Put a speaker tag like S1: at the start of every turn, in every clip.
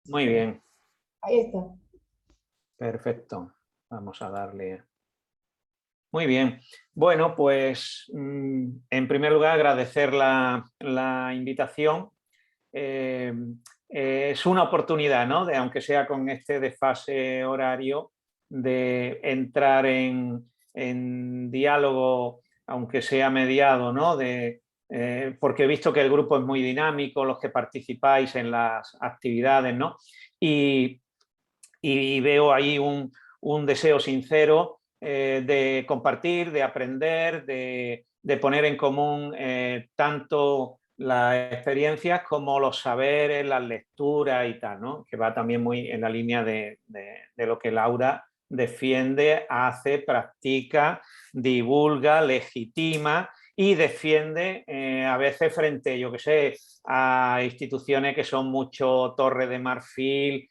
S1: Muy bien,
S2: Ahí está.
S1: perfecto. Vamos a darle. Muy bien. Bueno, pues en primer lugar agradecer la invitación. Eh, es una oportunidad, ¿no? De, aunque sea con este desfase horario, de entrar en diálogo, aunque sea mediado, ¿no? Porque he visto que el grupo es muy dinámico, los que participáis en las actividades, ¿no? Y, y veo ahí un deseo sincero de compartir, de aprender, de poner en común tanto las experiencias como los saberes, las lecturas y tal, ¿no? Que va también muy en la línea de lo que Laura defiende, hace, practica, divulga, legitima y defiende a veces frente, yo que sé, a instituciones que son mucho Torre de Marfil,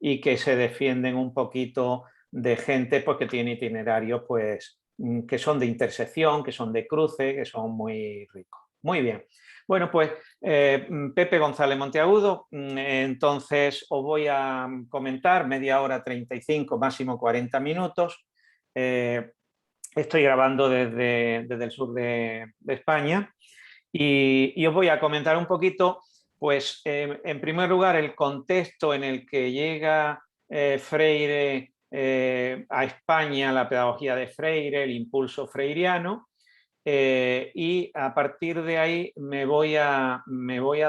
S1: y que se defienden un poquito de gente pues, que tiene itinerarios pues, que son de intersección, que son de cruce, que son muy ricos. Muy bien. Bueno, pues Pepe González Monteagudo, entonces os voy a comentar media hora, 35, máximo 40 minutos. Estoy grabando desde el sur de España y os voy a comentar un poquito, pues, en primer lugar, el contexto en el que llega Freire a España, la pedagogía de Freire, el impulso freiriano, y a partir de ahí me voy a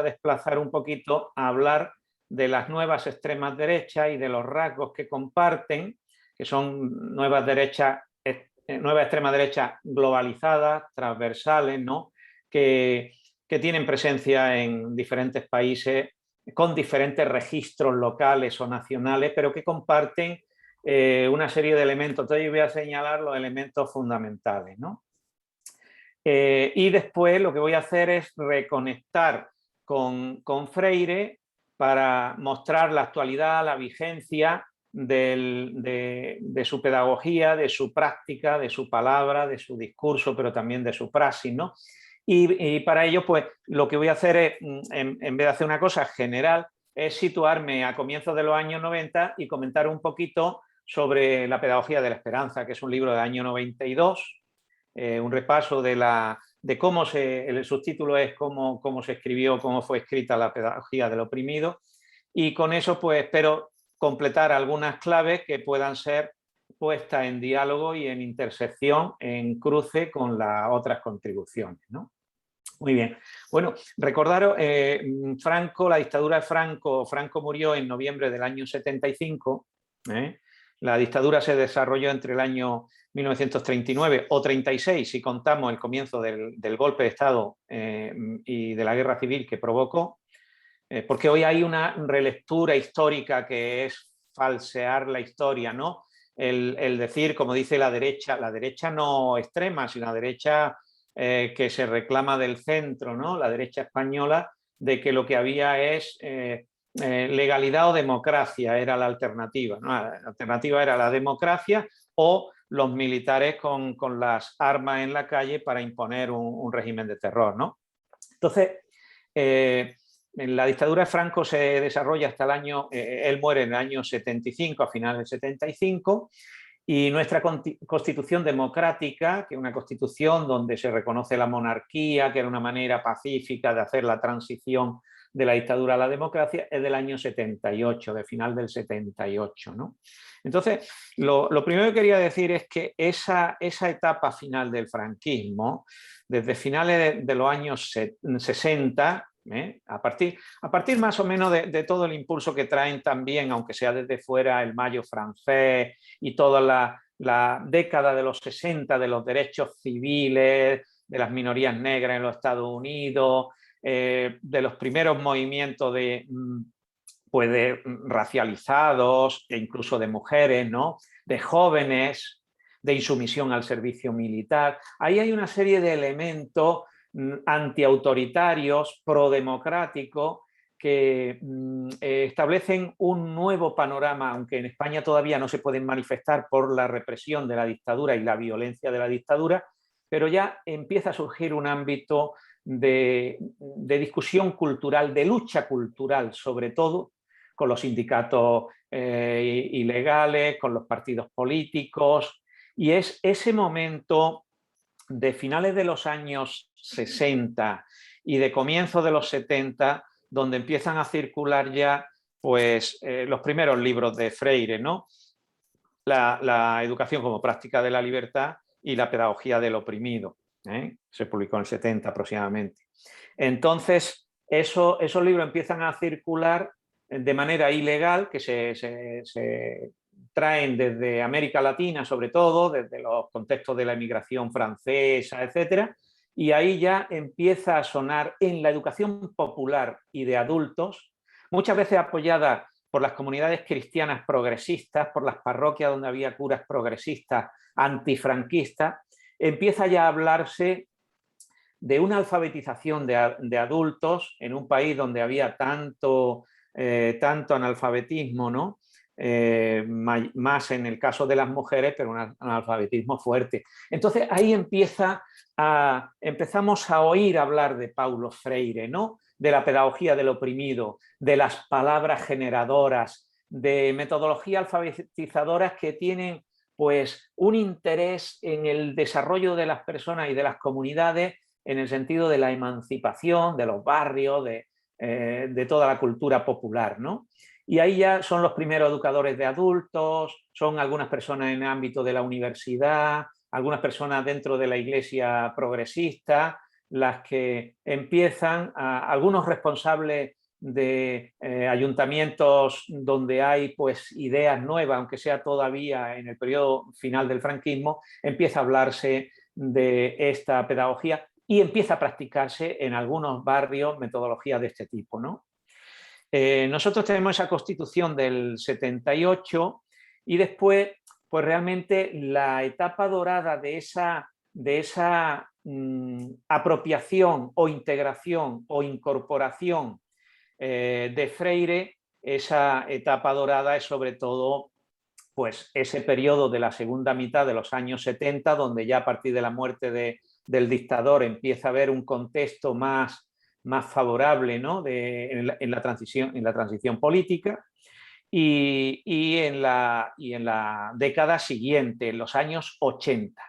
S1: desplazar un poquito a hablar de las nuevas extremas derechas y de los rasgos que comparten, que son nuevas derechas, nuevas extremas derechas globalizadas, transversales, ¿no? que tienen presencia en diferentes países con diferentes registros locales o nacionales, pero que comparten una serie de elementos. Entonces yo voy a señalar los elementos fundamentales, ¿no? Y después lo que voy a hacer es reconectar con Freire para mostrar la actualidad, la vigencia de su pedagogía, de su práctica, de su palabra, de su discurso, pero también de su praxis, ¿no? Y para ello, pues, lo que voy a hacer es, en vez de hacer una cosa general, es situarme a comienzos de los años 90 y comentar un poquito sobre la pedagogía de la esperanza, que es un libro del año 92, un repaso de cómo el subtítulo es cómo se escribió, cómo fue escrita la pedagogía del oprimido, y con eso pues espero completar algunas claves que puedan ser puestas en diálogo y en intersección, en cruce con las otras contribuciones, ¿no? Muy bien. Bueno, recordaros, Franco, la dictadura de Franco murió en noviembre del año 75. La dictadura se desarrolló entre el año 1939 o 36, si contamos el comienzo del golpe de Estado y de la guerra civil que provocó, porque hoy hay una relectura histórica que es falsear la historia, ¿no? El decir, como dice la derecha no extrema, sino la derecha que se reclama del centro, ¿no? La derecha española, de que lo que había es legalidad o democracia, era la alternativa, ¿no? La alternativa era la democracia o los militares con las armas en la calle para imponer un régimen de terror, ¿no? Entonces, en la dictadura de Franco se desarrolla hasta el año, él muere en el año 75, a finales del 75, y nuestra constitución democrática, que es una constitución donde se reconoce la monarquía, que era una manera pacífica de hacer la transición de la dictadura a la democracia, es del año 78, de final del 78, ¿no? Entonces, lo primero que quería decir es que esa etapa final del franquismo, desde finales de los años 60, a partir más o menos de todo el impulso que traen también, aunque sea desde fuera, el Mayo francés y toda la década de los 60 de los derechos civiles, de las minorías negras en los Estados Unidos, de los primeros movimientos pues de racializados, e incluso de mujeres, ¿no? De jóvenes, de insumisión al servicio militar. Ahí hay una serie de elementos antiautoritarios, prodemocráticos, que establecen un nuevo panorama, aunque en España todavía no se pueden manifestar por la represión de la dictadura y la violencia de la dictadura, pero ya empieza a surgir un ámbito de discusión cultural, de lucha cultural sobre todo, con los sindicatos ilegales, con los partidos políticos, y es ese momento de finales de los años 60 y de comienzos de los 70 donde empiezan a circular ya pues, los primeros libros de Freire, ¿no? La educación como práctica de la libertad y la pedagogía del oprimido. Se publicó en el 70 aproximadamente. Entonces, esos libros empiezan a circular de manera ilegal, que se traen desde América Latina, sobre todo, desde los contextos de la emigración francesa, etcétera, y ahí ya empieza a sonar en la educación popular y de adultos, muchas veces apoyada por las comunidades cristianas progresistas, por las parroquias donde había curas progresistas, antifranquistas, empieza ya a hablarse de una alfabetización de adultos en un país donde había tanto analfabetismo, ¿no? Más en el caso de las mujeres, pero un analfabetismo fuerte. Entonces ahí empezamos a oír hablar de Paulo Freire, ¿no? De la pedagogía del oprimido, de las palabras generadoras, de metodologías alfabetizadoras que tienen pues, un interés en el desarrollo de las personas y de las comunidades en el sentido de la emancipación, de los barrios, de toda la cultura popular, ¿no? Y ahí ya son los primeros educadores de adultos, son algunas personas en el ámbito de la universidad, algunas personas dentro de la iglesia progresista, las que empiezan, algunos responsables de ayuntamientos donde hay pues, ideas nuevas, aunque sea todavía en el periodo final del franquismo, empieza a hablarse de esta pedagogía y empieza a practicarse en algunos barrios metodologías de este tipo, ¿no? Nosotros tenemos esa Constitución del 78 y después, pues realmente la etapa dorada de esa apropiación o integración o incorporación de Freire, esa etapa dorada es sobre todo pues, ese periodo de la segunda mitad de los años 70, donde ya a partir de la muerte del dictador empieza a haber un contexto más favorable, ¿no? en la transición política y en la década siguiente, en los años 80.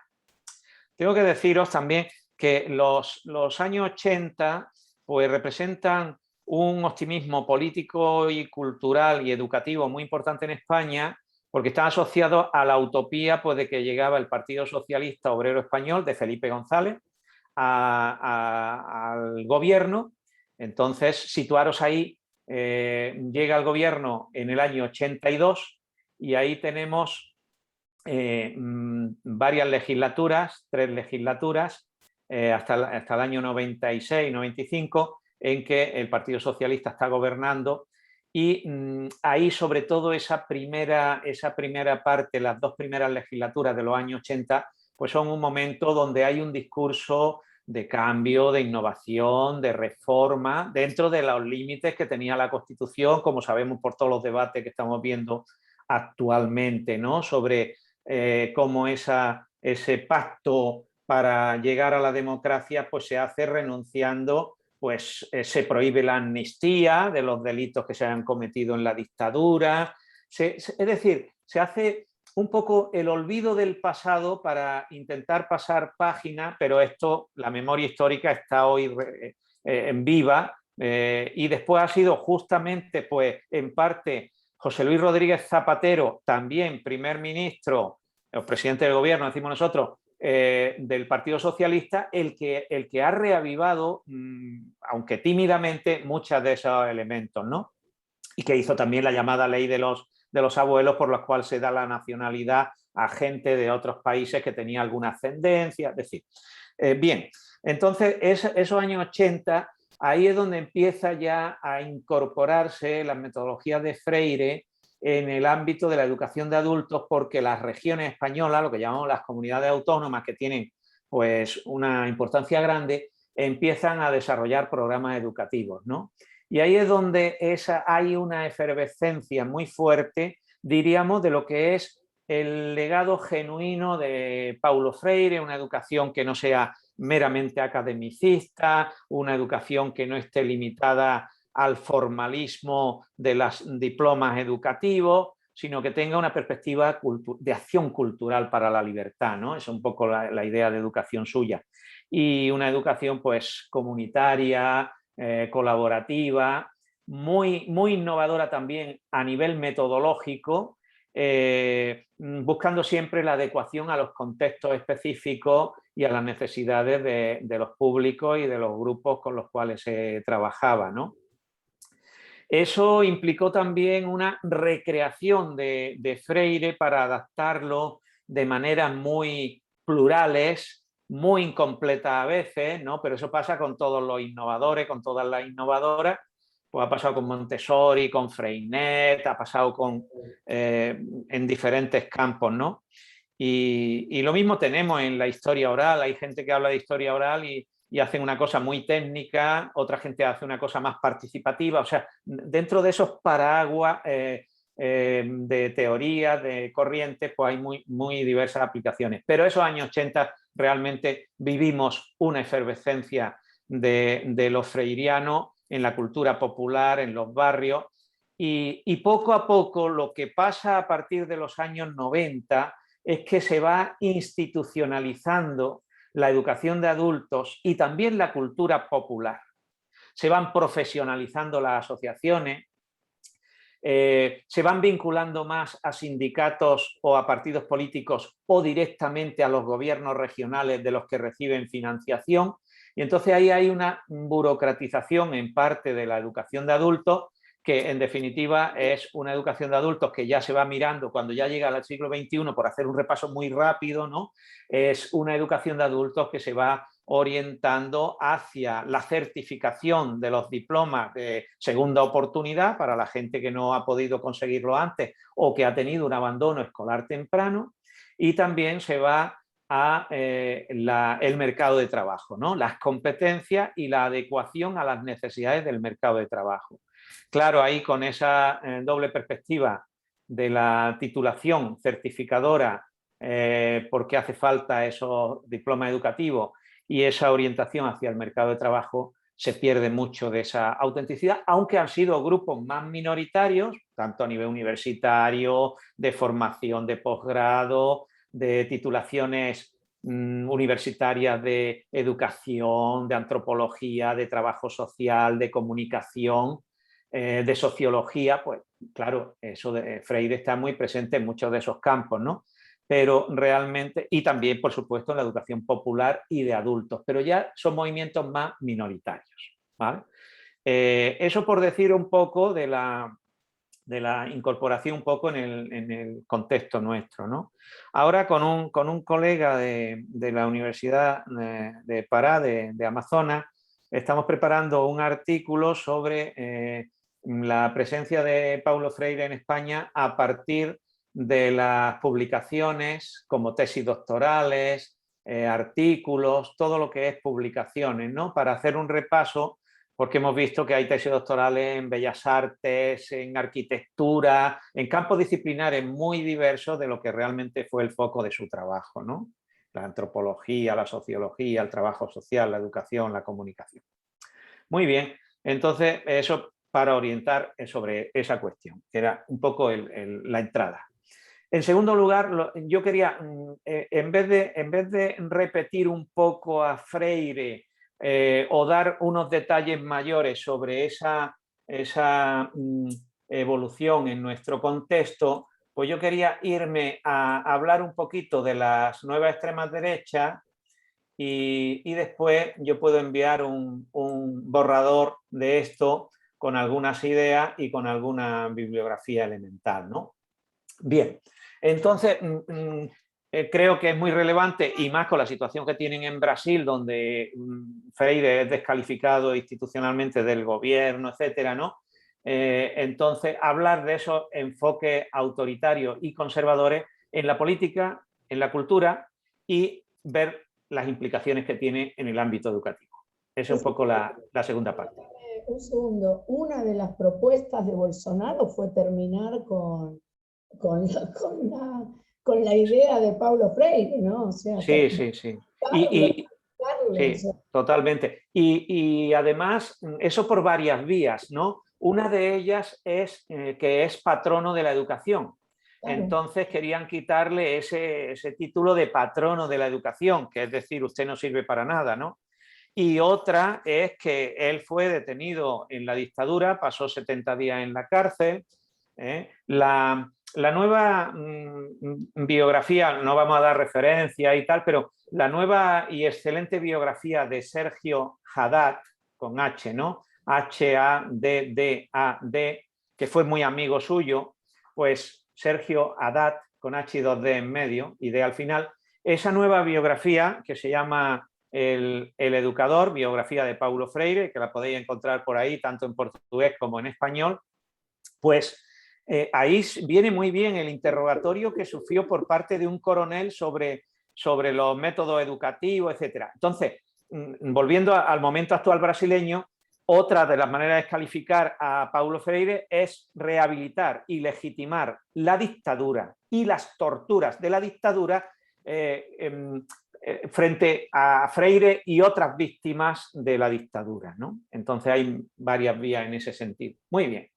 S1: Tengo que deciros también que los años 80 pues, representan un optimismo político y cultural y educativo muy importante en España, porque están asociados a la utopía pues, de que llegaba el Partido Socialista Obrero Español de Felipe González al gobierno. Entonces, situaros ahí, llega al gobierno en el año 82 y ahí tenemos varias legislaturas, 3 legislaturas, hasta el año 96, 95, en que el Partido Socialista está gobernando y ahí sobre todo esa primera parte, las 2 primeras legislaturas de los años 80, pues son un momento donde hay un discurso de cambio, de innovación, de reforma, dentro de los límites que tenía la Constitución, como sabemos por todos los debates que estamos viendo actualmente, ¿no? Sobre cómo ese pacto para llegar a la democracia pues se hace renunciando, pues se prohíbe la amnistía de los delitos que se han cometido en la dictadura, es decir, se hace un poco el olvido del pasado para intentar pasar página, pero la memoria histórica está hoy en viva y después ha sido justamente, pues en parte, José Luis Rodríguez Zapatero, también primer ministro o presidente del gobierno, decimos nosotros, del Partido Socialista, el que ha reavivado, aunque tímidamente, muchos de esos elementos, ¿no? Y que hizo también la llamada ley de los abuelos, por la cual se da la nacionalidad a gente de otros países que tenía alguna ascendencia, es decir. Bien, entonces esos años 80, ahí es donde empieza ya a incorporarse las metodologías de Freire en el ámbito de la educación de adultos, porque las regiones españolas, lo que llamamos las comunidades autónomas, que tienen pues, una importancia grande, empiezan a desarrollar programas educativos, ¿no? Y ahí es donde hay una efervescencia muy fuerte, diríamos, de lo que es el legado genuino de Paulo Freire, una educación que no sea meramente academicista, una educación que no esté limitada al formalismo de los diplomas educativos, sino que tenga una perspectiva de acción cultural para la libertad, ¿no? Es un poco la idea de educación suya. Y una educación pues comunitaria, colaborativa, muy innovadora también a nivel metodológico, buscando siempre la adecuación a los contextos específicos y a las necesidades de los públicos y de los grupos con los cuales se trabajaba, ¿no? Eso implicó también una recreación de Freire para adaptarlo de maneras muy plurales, muy incompletas a veces, ¿no? Pero eso pasa con todos los innovadores, con todas las innovadoras. Pues ha pasado con Montessori, con Freinet, ha pasado en diferentes campos, ¿no? Y lo mismo tenemos en la historia oral. Hay gente que habla de historia oral y hacen una cosa muy técnica, otra gente hace una cosa más participativa. O sea, dentro de esos paraguas de teorías, de corrientes, pues hay muy diversas aplicaciones. Pero esos años 80 realmente vivimos una efervescencia de lo freiriano en la cultura popular, en los barrios, y poco a poco lo que pasa a partir de los años 90 es que se va institucionalizando la educación de adultos y también la cultura popular. Se van profesionalizando las asociaciones, se van vinculando más a sindicatos o a partidos políticos o directamente a los gobiernos regionales de los que reciben financiación, y entonces ahí hay una burocratización en parte de la educación de adultos, que en definitiva es una educación de adultos que ya se va mirando cuando ya llega al siglo XXI, por hacer un repaso muy rápido, ¿no? Es una educación de adultos que se va orientando hacia la certificación de los diplomas de segunda oportunidad para la gente que no ha podido conseguirlo antes o que ha tenido un abandono escolar temprano, y también se va a el mercado de trabajo, ¿no? Las competencias y la adecuación a las necesidades del mercado de trabajo. Claro, ahí con esa doble perspectiva de la titulación certificadora, porque hace falta esos diplomas educativos, y esa orientación hacia el mercado de trabajo, se pierde mucho de esa autenticidad, aunque han sido grupos más minoritarios, tanto a nivel universitario, de formación de posgrado, de titulaciones universitarias de educación, de antropología, de trabajo social, de comunicación, de sociología. Pues claro, eso de Freire está muy presente en muchos de esos campos, ¿no? Pero realmente, y también por supuesto en la educación popular y de adultos, pero ya son movimientos más minoritarios, ¿vale? Eso por decir un poco de la incorporación un poco en el contexto nuestro, ¿no? Ahora con un colega de la Universidad de Pará, de Amazonas, estamos preparando un artículo sobre la presencia de Paulo Freire en España a partir de las publicaciones como tesis doctorales, artículos, todo lo que es publicaciones, ¿no? Para hacer un repaso, porque hemos visto que hay tesis doctorales en bellas artes, en arquitectura, en campos disciplinares muy diversos de lo que realmente fue el foco de su trabajo, ¿no? La antropología, la sociología, el trabajo social, la educación, la comunicación. Muy bien, entonces eso para orientar sobre esa cuestión, que era un poco la entrada. En segundo lugar, yo quería, en vez de repetir un poco a Freire o dar unos detalles mayores sobre esa evolución en nuestro contexto, pues yo quería irme a hablar un poquito de las nuevas extremas derechas, y después yo puedo enviar un borrador de esto con algunas ideas y con alguna bibliografía elemental, ¿no? Bien, entonces creo que es muy relevante, y más con la situación que tienen en Brasil, donde Freire es descalificado institucionalmente del gobierno, etcétera, ¿no? Entonces, hablar de esos enfoques autoritarios y conservadores en la política, en la cultura, y ver las implicaciones que tiene en el ámbito educativo. Esa es un poco la segunda parte.
S2: Un segundo, una de las propuestas de Bolsonaro fue terminar con la idea de Paulo Freire, ¿no? O sea,
S1: sí. Y Sí, totalmente. Y además, eso por varias vías, ¿no? Una de ellas es que es patrono de la educación.
S2: Claro.
S1: Entonces querían quitarle ese título de patrono de la educación, que es decir, usted no sirve para nada, ¿no? Y otra es que él fue detenido en la dictadura, pasó 70 días en la cárcel. La nueva biografía, no vamos a dar referencia y tal, pero la nueva y excelente biografía de Sergio Haddad, con H, ¿no? H-A-D-D-A-D, que fue muy amigo suyo, pues Sergio Haddad, con H y 2D en medio, y D al final, esa nueva biografía que se llama el educador, biografía de Paulo Freire, que la podéis encontrar por ahí, tanto en portugués como en español, pues ahí viene muy bien el interrogatorio que sufrió por parte de un coronel sobre los métodos educativos, etc. Entonces, volviendo al momento actual brasileño, otra de las maneras de descalificar a Paulo Freire es rehabilitar y legitimar la dictadura y las torturas de la dictadura frente a Freire y otras víctimas de la dictadura, ¿no? Entonces hay varias vías en ese sentido. Muy bien.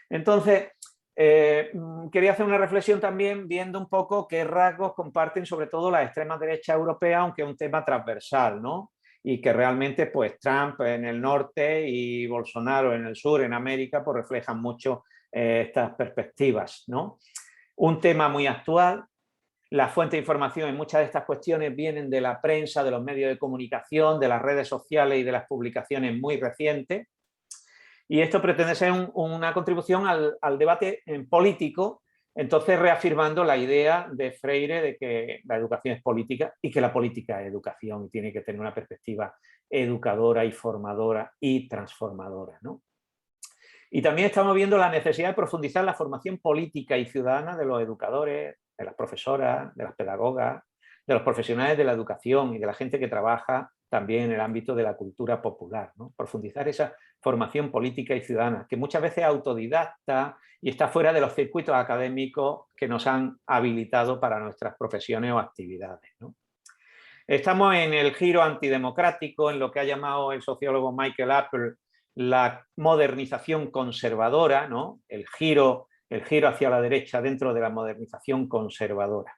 S1: Entonces, quería hacer una reflexión también viendo un poco qué rasgos comparten sobre todo la extrema derecha europea, aunque es un tema transversal, ¿no? Y que realmente pues Trump en el norte y Bolsonaro en el sur, en América, pues reflejan mucho estas perspectivas, ¿no? Un tema muy actual. La fuente de información en muchas de estas cuestiones vienen de la prensa, de los medios de comunicación, de las redes sociales y de las publicaciones muy recientes. Y esto pretende ser una contribución al debate político, entonces reafirmando la idea de Freire de que la educación es política y que la política es educación y tiene que tener una perspectiva educadora y formadora y transformadora, ¿no? Y también estamos viendo la necesidad de profundizar la formación política y ciudadana de los educadores, de las profesoras, de las pedagogas, de los profesionales de la educación y de la gente que trabaja también en el ámbito de la cultura popular, ¿no? Profundizar esa formación política y ciudadana, que muchas veces es autodidacta y está fuera de los circuitos académicos que nos han habilitado para nuestras profesiones o actividades, ¿no? Estamos en el giro antidemocrático, en lo que ha llamado el sociólogo Michael Apple la modernización conservadora, ¿no? El giro hacia la derecha dentro de la modernización conservadora.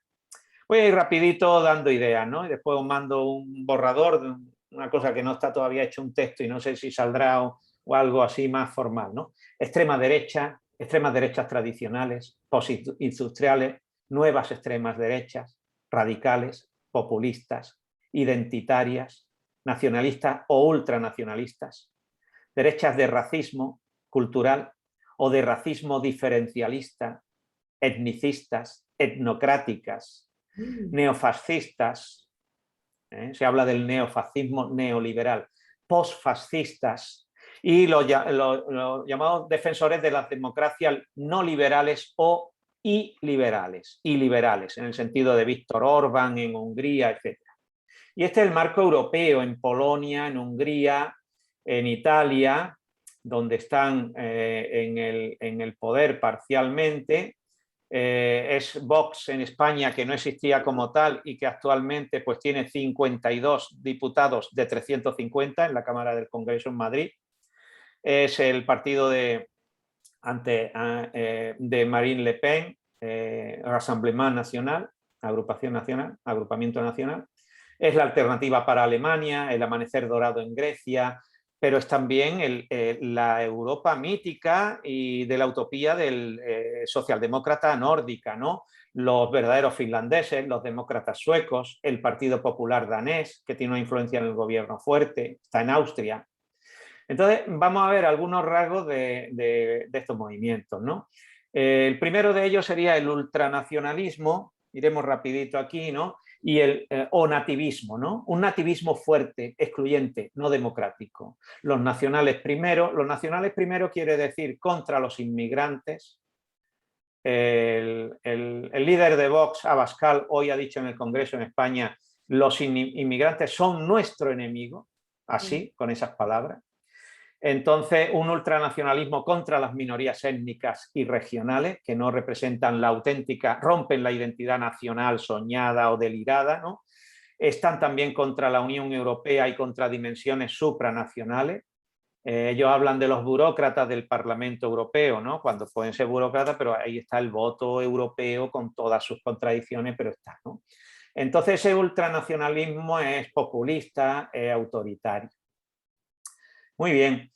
S1: Voy a ir rapidito dando ideas, ¿no? Y después os mando un borrador de una cosa que no está todavía hecho un texto y no sé si saldrá o algo así más formal, ¿no? Extrema derecha, extremas derechas tradicionales, postindustriales, nuevas extremas derechas, radicales, populistas, identitarias, nacionalistas o ultranacionalistas, derechas de racismo cultural o de racismo diferencialista, etnicistas, etnocráticas, neofascistas, se habla del neofascismo neoliberal, posfascistas y los llamados defensores de las democracias no liberales o iliberales, en el sentido de Víctor Orbán en Hungría, etc. Y este es el marco europeo en Polonia, en Hungría, en Italia, donde están en el poder parcialmente. Es Vox en España, que no existía como tal y que actualmente pues, tiene 52 diputados de 350 en la Cámara del Congreso en Madrid. Es el partido de Marine Le Pen, Rassemblement Nacional, Agrupamiento Nacional. Es la alternativa para Alemania, el amanecer dorado en Grecia, pero es también la Europa mítica y de la utopía del socialdemócrata nórdica, ¿no? Los verdaderos finlandeses, los demócratas suecos, el Partido Popular danés, que tiene una influencia en el gobierno fuerte, está en Austria. Entonces, vamos a ver algunos rasgos de estos movimientos, ¿no? El primero de ellos sería el ultranacionalismo, iremos rapidito aquí, ¿no? Y o nativismo, ¿no? Un nativismo fuerte, excluyente, no democrático. Los nacionales primero quiere decir contra los inmigrantes. El líder de Vox, Abascal, hoy ha dicho en el Congreso en España, los inmigrantes son nuestro enemigo, así, con esas palabras. Entonces, un ultranacionalismo contra las minorías étnicas y regionales que no representan la auténtica, rompen la identidad nacional soñada o delirada, ¿no? están también contra la Unión Europea y contra dimensiones supranacionales. Ellos hablan de los burócratas del Parlamento Europeo, ¿no? Cuando pueden ser burócratas, pero ahí está el voto europeo con todas sus contradicciones, pero está, ¿no? Entonces ese ultranacionalismo es populista, es autoritario. Muy bien.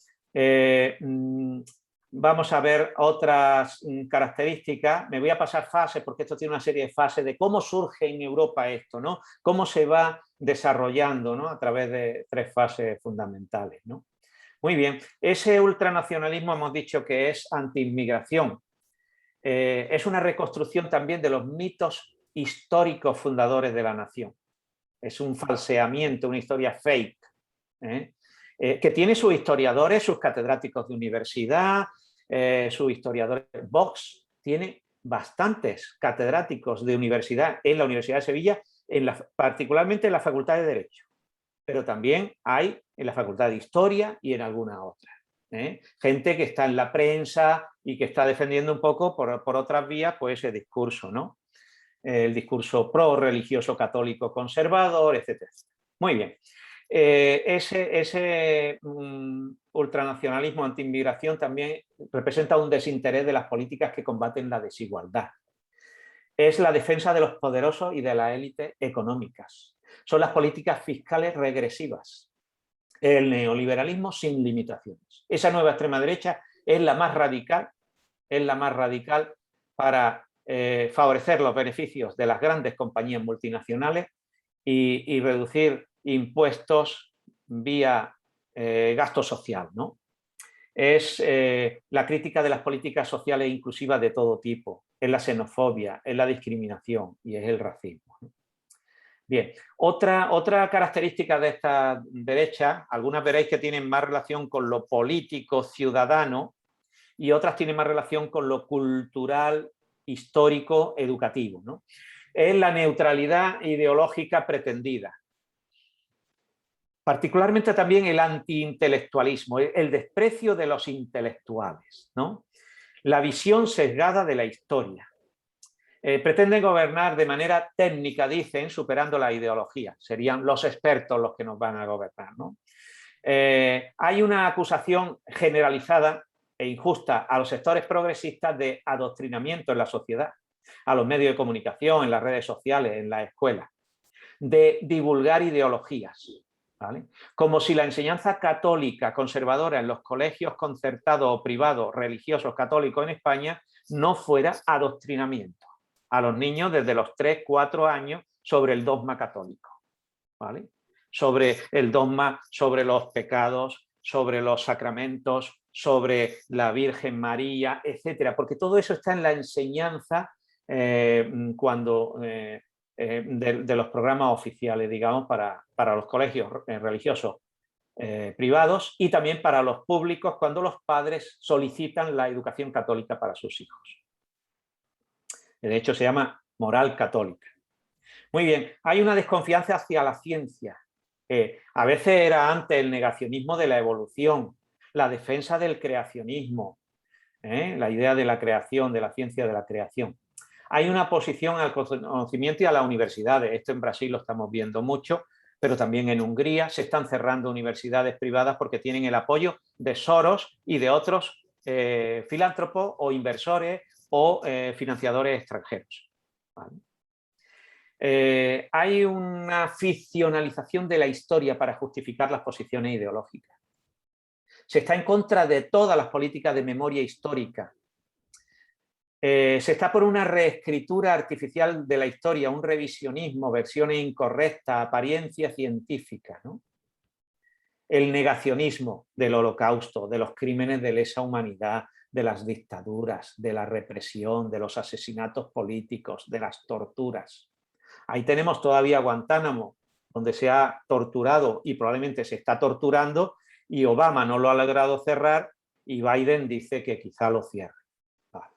S1: Vamos a ver otras características. Me voy a pasar fases porque esto tiene una serie de fases de cómo surge en Europa esto, ¿no? Cómo se va desarrollando, ¿no? A través de 3 fases fundamentales, ¿no? Muy bien. Ese ultranacionalismo hemos dicho que es anti-inmigración. Es una reconstrucción también de los mitos históricos fundadores de la nación. Es un falseamiento, una historia fake, que tiene sus historiadores, sus catedráticos de universidad, sus historiadores. Vox tiene bastantes catedráticos de universidad en la Universidad de Sevilla, particularmente en la Facultad de Derecho, pero también hay en la Facultad de Historia y en alguna otra. Gente que está en la prensa y que está defendiendo un poco por otras vías pues ese discurso, ¿no? El discurso pro-religioso católico conservador, etc. Muy bien. Ese ultranacionalismo anti-inmigración también representa un desinterés de las políticas que combaten la desigualdad. Es la defensa de los poderosos y de las élites económicas. Son las políticas fiscales regresivas. El neoliberalismo sin limitaciones. Esa nueva extrema derecha es la más radical para favorecer los beneficios de las grandes compañías multinacionales y reducir impuestos vía gasto social, ¿no? Es la crítica de las políticas sociales inclusivas de todo tipo, es la xenofobia, es la discriminación y es el racismo, ¿no? Bien, otra característica de esta derecha, algunas veréis que tienen más relación con lo político ciudadano y otras tienen más relación con lo cultural, histórico, educativo, ¿no? Es la neutralidad ideológica pretendida. Particularmente también el antiintelectualismo, el desprecio de los intelectuales, ¿no? La visión sesgada de la historia. Pretenden gobernar de manera técnica, dicen, superando la ideología. Serían los expertos los que nos van a gobernar, ¿no? Hay una acusación generalizada e injusta a los sectores progresistas de adoctrinamiento en la sociedad, a los medios de comunicación, en las redes sociales, en las escuelas, de divulgar ideologías, ¿vale? Como si la enseñanza católica conservadora en los colegios concertados o privados religiosos católicos en España no fuera adoctrinamiento a los niños desde los 3, 4 años sobre el dogma católico, ¿vale? Sobre el dogma, sobre los pecados, sobre los sacramentos, sobre la Virgen María, etcétera, porque todo eso está en la enseñanza de los programas oficiales, digamos, para los colegios religiosos privados y también para los públicos cuando los padres solicitan la educación católica para sus hijos. De hecho, se llama moral católica. Muy bien, hay una desconfianza hacia la ciencia. A veces era antes el negacionismo de la evolución, la defensa del creacionismo, la idea de la creación, de la ciencia de la creación. Hay una oposición al conocimiento y a las universidades. Esto en Brasil lo estamos viendo mucho, pero también en Hungría se están cerrando universidades privadas porque tienen el apoyo de Soros y de otros filántropos o inversores o financiadores extranjeros, ¿vale? Hay una ficcionalización de la historia para justificar las posiciones ideológicas. Se está en contra de todas las políticas de memoria histórica. Se está por una reescritura artificial de la historia, un revisionismo, versiones incorrectas, apariencia científica, ¿no? El negacionismo del Holocausto, de los crímenes de lesa humanidad, de las dictaduras, de la represión, de los asesinatos políticos, de las torturas. Ahí tenemos todavía Guantánamo, donde se ha torturado y probablemente se está torturando, y Obama no lo ha logrado cerrar y Biden dice que quizá lo cierre. Vale.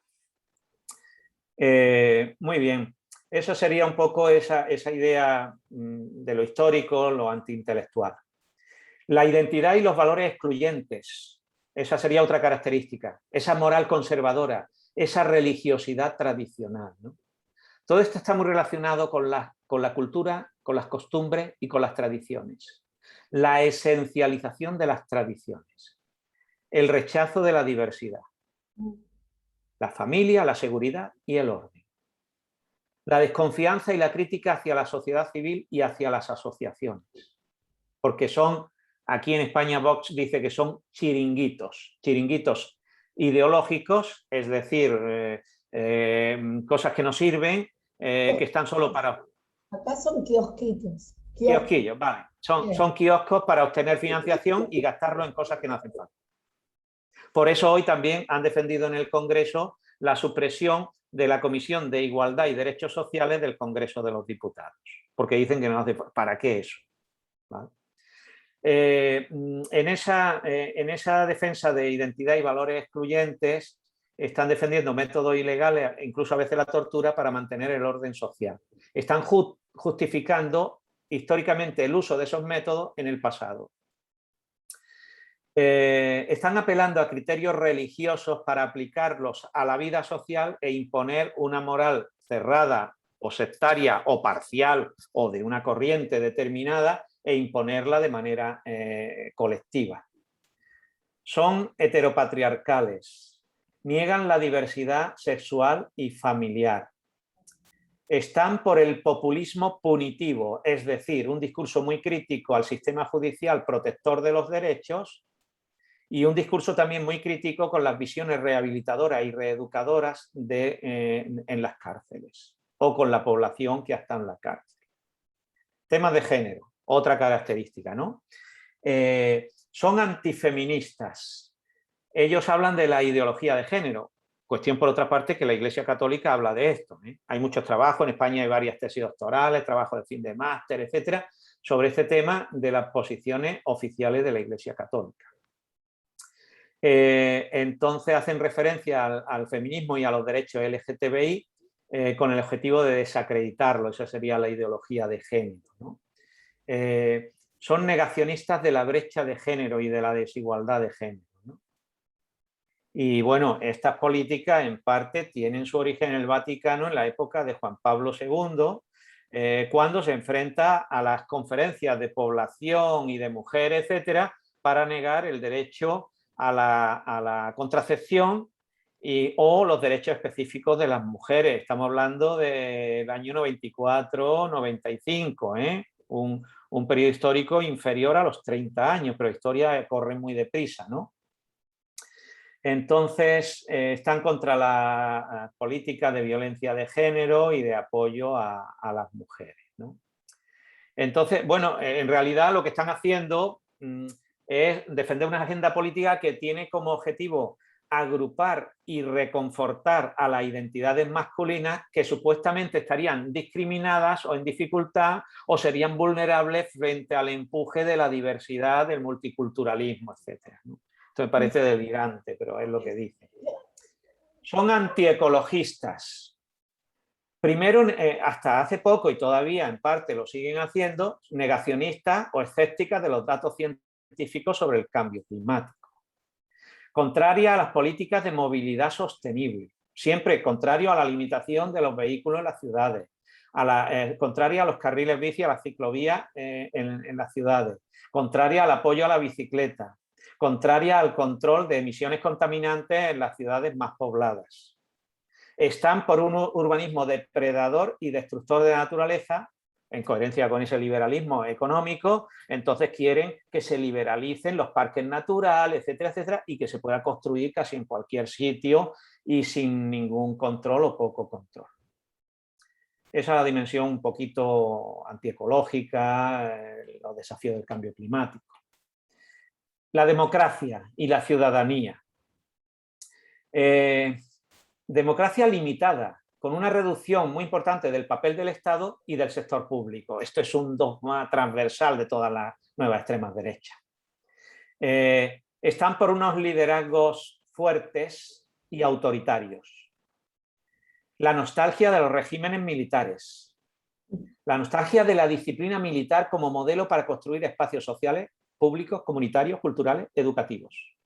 S1: Muy bien, eso sería un poco esa idea de lo histórico, lo antiintelectual. La identidad y los valores excluyentes, esa sería otra característica, esa moral conservadora, esa religiosidad tradicional, ¿no? Todo esto está muy relacionado con con la cultura, con las costumbres y con las tradiciones. La esencialización de las tradiciones. El rechazo de la diversidad. La familia, la seguridad y el orden. La desconfianza y la crítica hacia la sociedad civil y hacia las asociaciones. Porque son, aquí en España Vox dice que son chiringuitos ideológicos, es decir, cosas que no sirven, que están solo para...
S2: Acá son kiosquitos.
S1: Kiosquillos, vale. Son kioscos para obtener financiación y gastarlo en cosas que no hacen falta. Por eso hoy también han defendido en el Congreso la supresión de la Comisión de Igualdad y Derechos Sociales del Congreso de los Diputados, porque dicen que no hace falta. ¿Para qué eso? ¿Vale? En esa defensa de identidad y valores excluyentes están defendiendo métodos ilegales, incluso a veces la tortura, para mantener el orden social. Están justificando históricamente el uso de esos métodos en el pasado. Están apelando a criterios religiosos para aplicarlos a la vida social e imponer una moral cerrada o sectaria o parcial o de una corriente determinada e imponerla de manera colectiva. Son heteropatriarcales, niegan la diversidad sexual y familiar. Están por el populismo punitivo, es decir, un discurso muy crítico al sistema judicial protector de los derechos y un discurso también muy crítico con las visiones rehabilitadoras y reeducadoras en las cárceles o con la población que está en la cárcel. Temas de género, otra característica, ¿no? Son antifeministas. Ellos hablan de la ideología de género, cuestión por otra parte que la Iglesia Católica habla de esto, ¿eh? Hay muchos trabajos, en España hay varias tesis doctorales, trabajos de fin de máster, etcétera, sobre este tema de las posiciones oficiales de la Iglesia Católica. Entonces hacen referencia al feminismo y a los derechos LGTBI con el objetivo de desacreditarlo, esa sería la ideología de género, ¿no? Son negacionistas de la brecha de género y de la desigualdad de género, ¿no? Y bueno, estas políticas en parte tienen su origen en el Vaticano en la época de Juan Pablo II, cuando se enfrenta a las conferencias de población y de mujeres, etcétera, para negar el derecho a la contracepción o los derechos específicos de las mujeres. Estamos hablando del año 94-95, un periodo histórico inferior a los 30 años, pero la historia corre muy deprisa, ¿no? Entonces, están contra la política de violencia de género y de apoyo a las mujeres, ¿no? Entonces, bueno, en realidad lo que están haciendo es defender una agenda política que tiene como objetivo agrupar y reconfortar a las identidades masculinas que supuestamente estarían discriminadas o en dificultad o serían vulnerables frente al empuje de la diversidad, del multiculturalismo, etc., ¿no? Esto me parece delirante, pero es lo que dice. Son antiecologistas. Primero, hasta hace poco y todavía en parte lo siguen haciendo, negacionistas o escépticas de los datos científicos sobre el cambio climático. Contraria a las políticas de movilidad sostenible, siempre contrario a la limitación de los vehículos en las ciudades, contraria a los carriles bici, a las ciclovías en las ciudades, contraria al apoyo a la bicicleta, contraria al control de emisiones contaminantes en las ciudades más pobladas. Están por un urbanismo depredador y destructor de la naturaleza, en coherencia con ese liberalismo económico, entonces quieren que se liberalicen los parques naturales, etcétera, etcétera, y que se pueda construir casi en cualquier sitio y sin ningún control o poco control. Esa es la dimensión un poquito antiecológica, los desafíos del cambio climático. La democracia y la ciudadanía. Democracia limitada, con una reducción muy importante del papel del Estado y del sector público. Esto es un dogma transversal de todas las nuevas extremas derechas. Están por unos liderazgos fuertes y autoritarios. La nostalgia de los regímenes militares. La nostalgia de la disciplina militar como modelo para construir espacios sociales, públicos, comunitarios, culturales, educativos.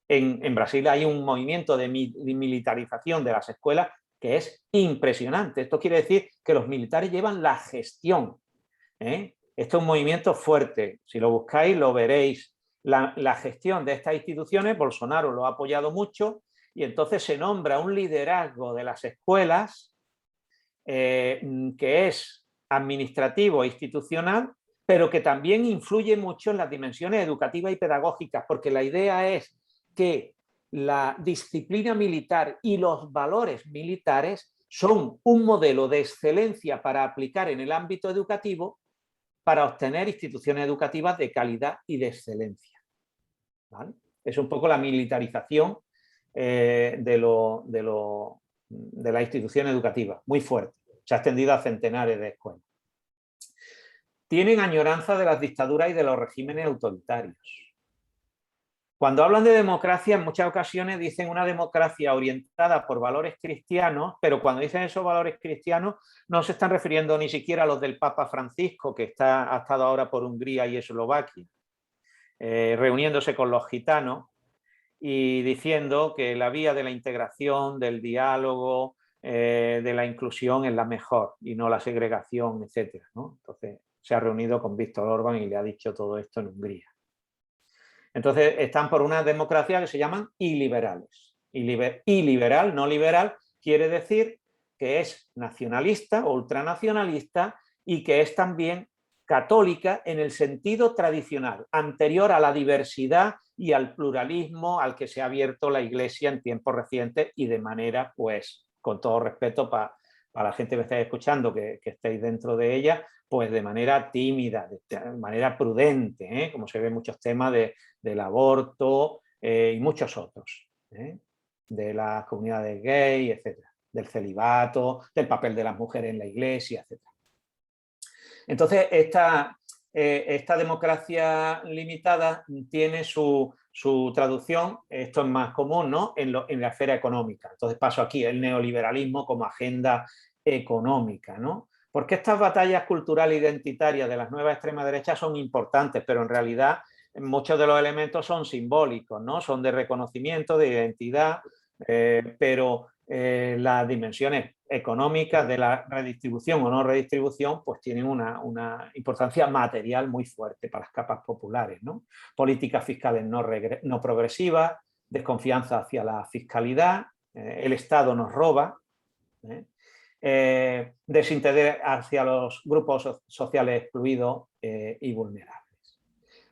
S1: En Brasil hay un movimiento de militarización de las escuelas que es impresionante. Esto quiere decir que los militares llevan la gestión. Esto es un movimiento fuerte. Si lo buscáis, lo veréis. La gestión de estas instituciones, Bolsonaro lo ha apoyado mucho, y entonces se nombra un liderazgo de las escuelas que es administrativo e institucional, pero que también influye mucho en las dimensiones educativas y pedagógicas, porque la idea es que la disciplina militar y los valores militares son un modelo de excelencia para aplicar en el ámbito educativo para obtener instituciones educativas de calidad y de excelencia. ¿Vale? Es un poco la militarización de la institución educativa, muy fuerte. Se ha extendido a centenares de escuelas. Tienen añoranza de las dictaduras y de los regímenes autoritarios. Cuando hablan de democracia, en muchas ocasiones dicen una democracia orientada por valores cristianos, pero cuando dicen esos valores cristianos no se están refiriendo ni siquiera a los del Papa Francisco, que ha estado ahora por Hungría y Eslovaquia, reuniéndose con los gitanos y diciendo que la vía de la integración, del diálogo, de la inclusión es la mejor y no la segregación, etc., ¿no? Entonces se ha reunido con Víctor Orbán y le ha dicho todo esto en Hungría. Entonces están por una democracia que se llaman iliberales. Iliberal, no liberal, quiere decir que es nacionalista o ultranacionalista y que es también católica en el sentido tradicional, anterior a la diversidad y al pluralismo al que se ha abierto la Iglesia en tiempos recientes y de manera, pues, con todo respeto para la gente que estáis escuchando, que estéis dentro de ella, pues de manera tímida, de manera prudente, como se ve en muchos temas del aborto y muchos otros, de las comunidades gay, etcétera, del celibato, del papel de las mujeres en la Iglesia, etcétera. Entonces, esta democracia limitada tiene su traducción, esto es más común, ¿no?, en la esfera económica. Entonces paso aquí el neoliberalismo como agenda económica, ¿no? Porque estas batallas culturales identitarias de las nuevas extremas derechas son importantes, pero en realidad muchos de los elementos son simbólicos, ¿no? Son de reconocimiento, de identidad, pero las dimensiones económicas de la redistribución o no redistribución pues tienen una importancia material muy fuerte para las capas populares, ¿no? Políticas fiscales no progresivas, desconfianza hacia la fiscalidad, el Estado nos roba, desinterés hacia los grupos sociales excluidos y vulnerables.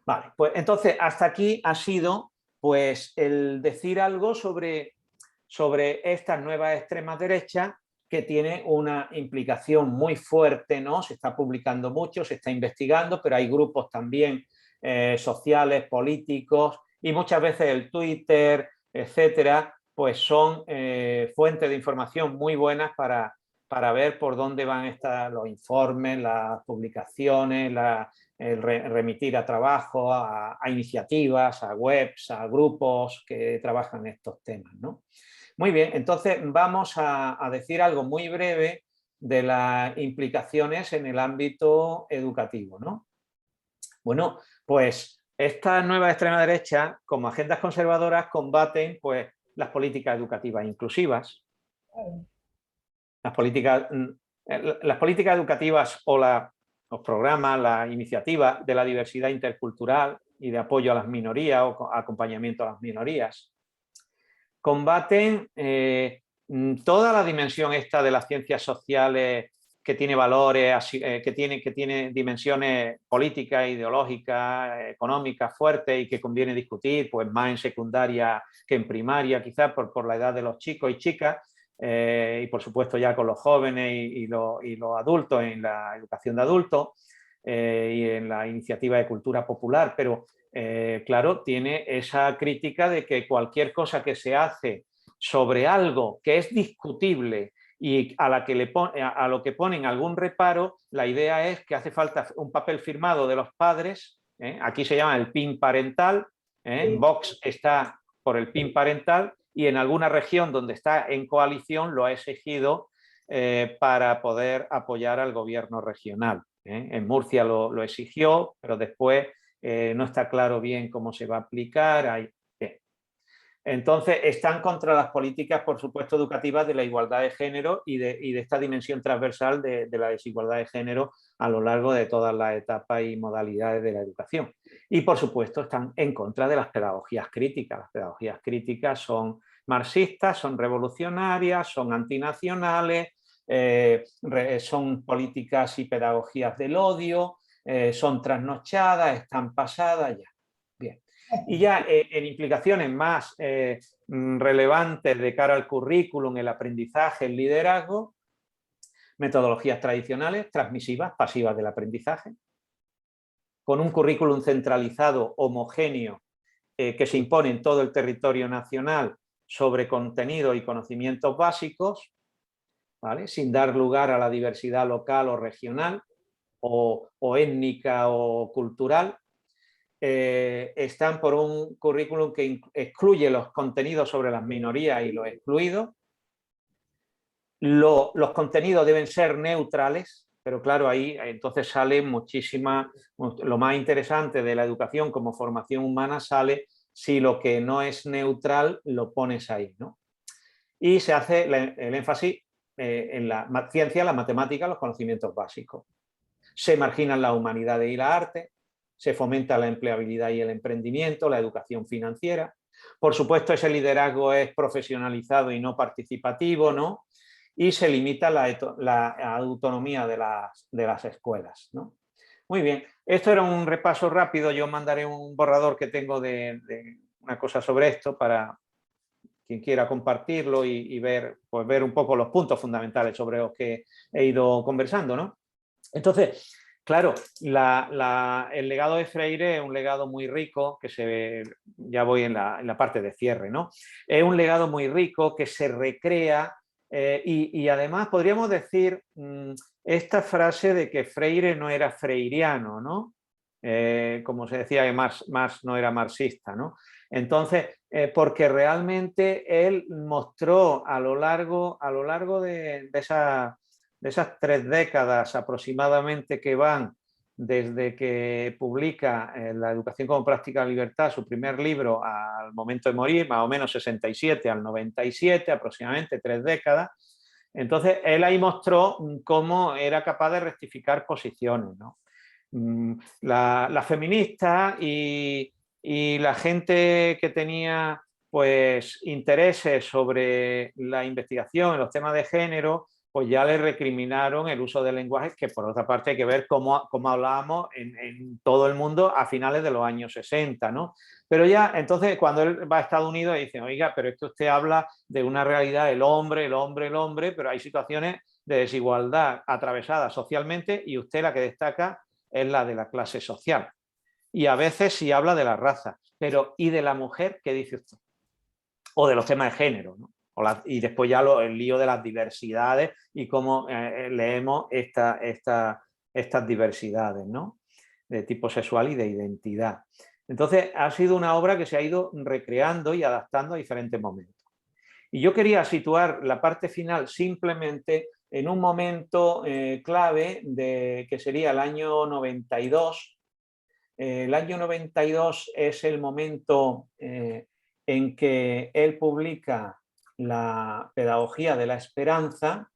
S1: Vale, pues entonces hasta aquí ha sido pues el decir algo sobre estas nuevas extremas derechas, que tiene una implicación muy fuerte, ¿no? Se está publicando mucho, se está investigando, pero hay grupos también sociales, políticos, y muchas veces el Twitter, etcétera, pues son fuentes de información muy buenas para ver por dónde van los informes, las publicaciones, el remitir a trabajo, a iniciativas, a webs, a grupos que trabajan estos temas, ¿no? Muy bien, entonces vamos a decir algo muy breve de las implicaciones en el ámbito educativo, ¿no? Bueno, pues esta nueva extrema derecha, como agendas conservadoras, combaten pues las políticas educativas inclusivas, las políticas educativas o los programas, las iniciativas de la diversidad intercultural y de apoyo a las minorías o acompañamiento a las minorías. Combaten toda la dimensión esta de las ciencias sociales que tiene valores, que tiene dimensiones políticas, ideológicas, económicas fuertes y que conviene discutir, pues más en secundaria que en primaria, quizás por la edad de los chicos y chicas, y por supuesto ya con los jóvenes y los adultos en la educación de adultos y en la iniciativa de cultura popular, pero claro, tiene esa crítica de que cualquier cosa que se hace sobre algo que es discutible y a lo que ponen algún reparo, la idea es que hace falta un papel firmado de los padres, aquí se llama el PIN parental, Vox está por el PIN parental y en alguna región donde está en coalición lo ha exigido para poder apoyar al gobierno regional. En Murcia lo exigió, pero después no está claro bien cómo se va a aplicar. Entonces, están contra las políticas, por supuesto, educativas de la igualdad de género y de esta dimensión transversal de la desigualdad de género a lo largo de todas las etapas y modalidades de la educación. Y, por supuesto, están en contra de las pedagogías críticas. Las pedagogías críticas son marxistas, son revolucionarias, son antinacionales, son políticas y pedagogías del odio, son trasnochadas, están pasadas ya. Bien. Y ya en implicaciones más relevantes de cara al currículum, el aprendizaje, el liderazgo, metodologías tradicionales, transmisivas, pasivas del aprendizaje, con un currículum centralizado, homogéneo, que se impone en todo el territorio nacional sobre contenido y conocimientos básicos, ¿vale? Sin dar lugar a la diversidad local o regional, o étnica o cultural. Están por un currículum que excluye los contenidos sobre las minorías y los excluidos. Los contenidos deben ser neutrales, pero claro, ahí entonces sale muchísima, lo más interesante de la educación como formación humana sale si lo que no es neutral lo pones ahí, ¿no? Y se hace el énfasis en la ciencia, la matemática, los conocimientos básicos. Se marginan las humanidades y la arte, se fomenta la empleabilidad y el emprendimiento, la educación financiera. Por supuesto, ese liderazgo es profesionalizado y no participativo, ¿no? Y se limita la autonomía de las escuelas, ¿no? Muy bien, esto era un repaso rápido. Yo mandaré un borrador que tengo de una cosa sobre esto para quien quiera compartirlo y ver, pues ver un poco los puntos fundamentales sobre los que he ido conversando, ¿no? Entonces, claro, el legado de Freire es un legado muy rico, que ya voy en la parte de cierre, ¿no? Es un legado muy rico que se recrea y además podríamos decir esta frase de que Freire no era freiriano, ¿no? Como se decía que Marx no era marxista, ¿no? Entonces, porque realmente él mostró a lo largo de esas 3 décadas aproximadamente que van desde que publica La educación como práctica de la libertad, su primer libro, al momento de morir, más o menos 67 al 97, aproximadamente 3 décadas. Entonces, él ahí mostró cómo era capaz de rectificar posiciones, ¿no? La feminista y la gente que tenía pues intereses sobre la investigación en los temas de género, pues ya le recriminaron el uso del lenguaje, que por otra parte hay que ver cómo hablábamos en todo el mundo a finales de los años 60, ¿no? Pero ya, entonces, cuando él va a Estados Unidos, dicen, oiga, pero es que usted habla de una realidad, el hombre, pero hay situaciones de desigualdad atravesadas socialmente y usted la que destaca es la de la clase social. Y a veces sí habla de la raza, pero ¿y de la mujer qué dice usted? O de los temas de género, ¿no? Y después ya el lío de las diversidades y cómo leemos estas diversidades, ¿no? De tipo sexual y de identidad. Entonces, ha sido una obra que se ha ido recreando y adaptando a diferentes momentos. Y yo quería situar la parte final simplemente en un momento clave que sería el año 92. El año 92 es el momento en que él publica la pedagogía de la esperanza.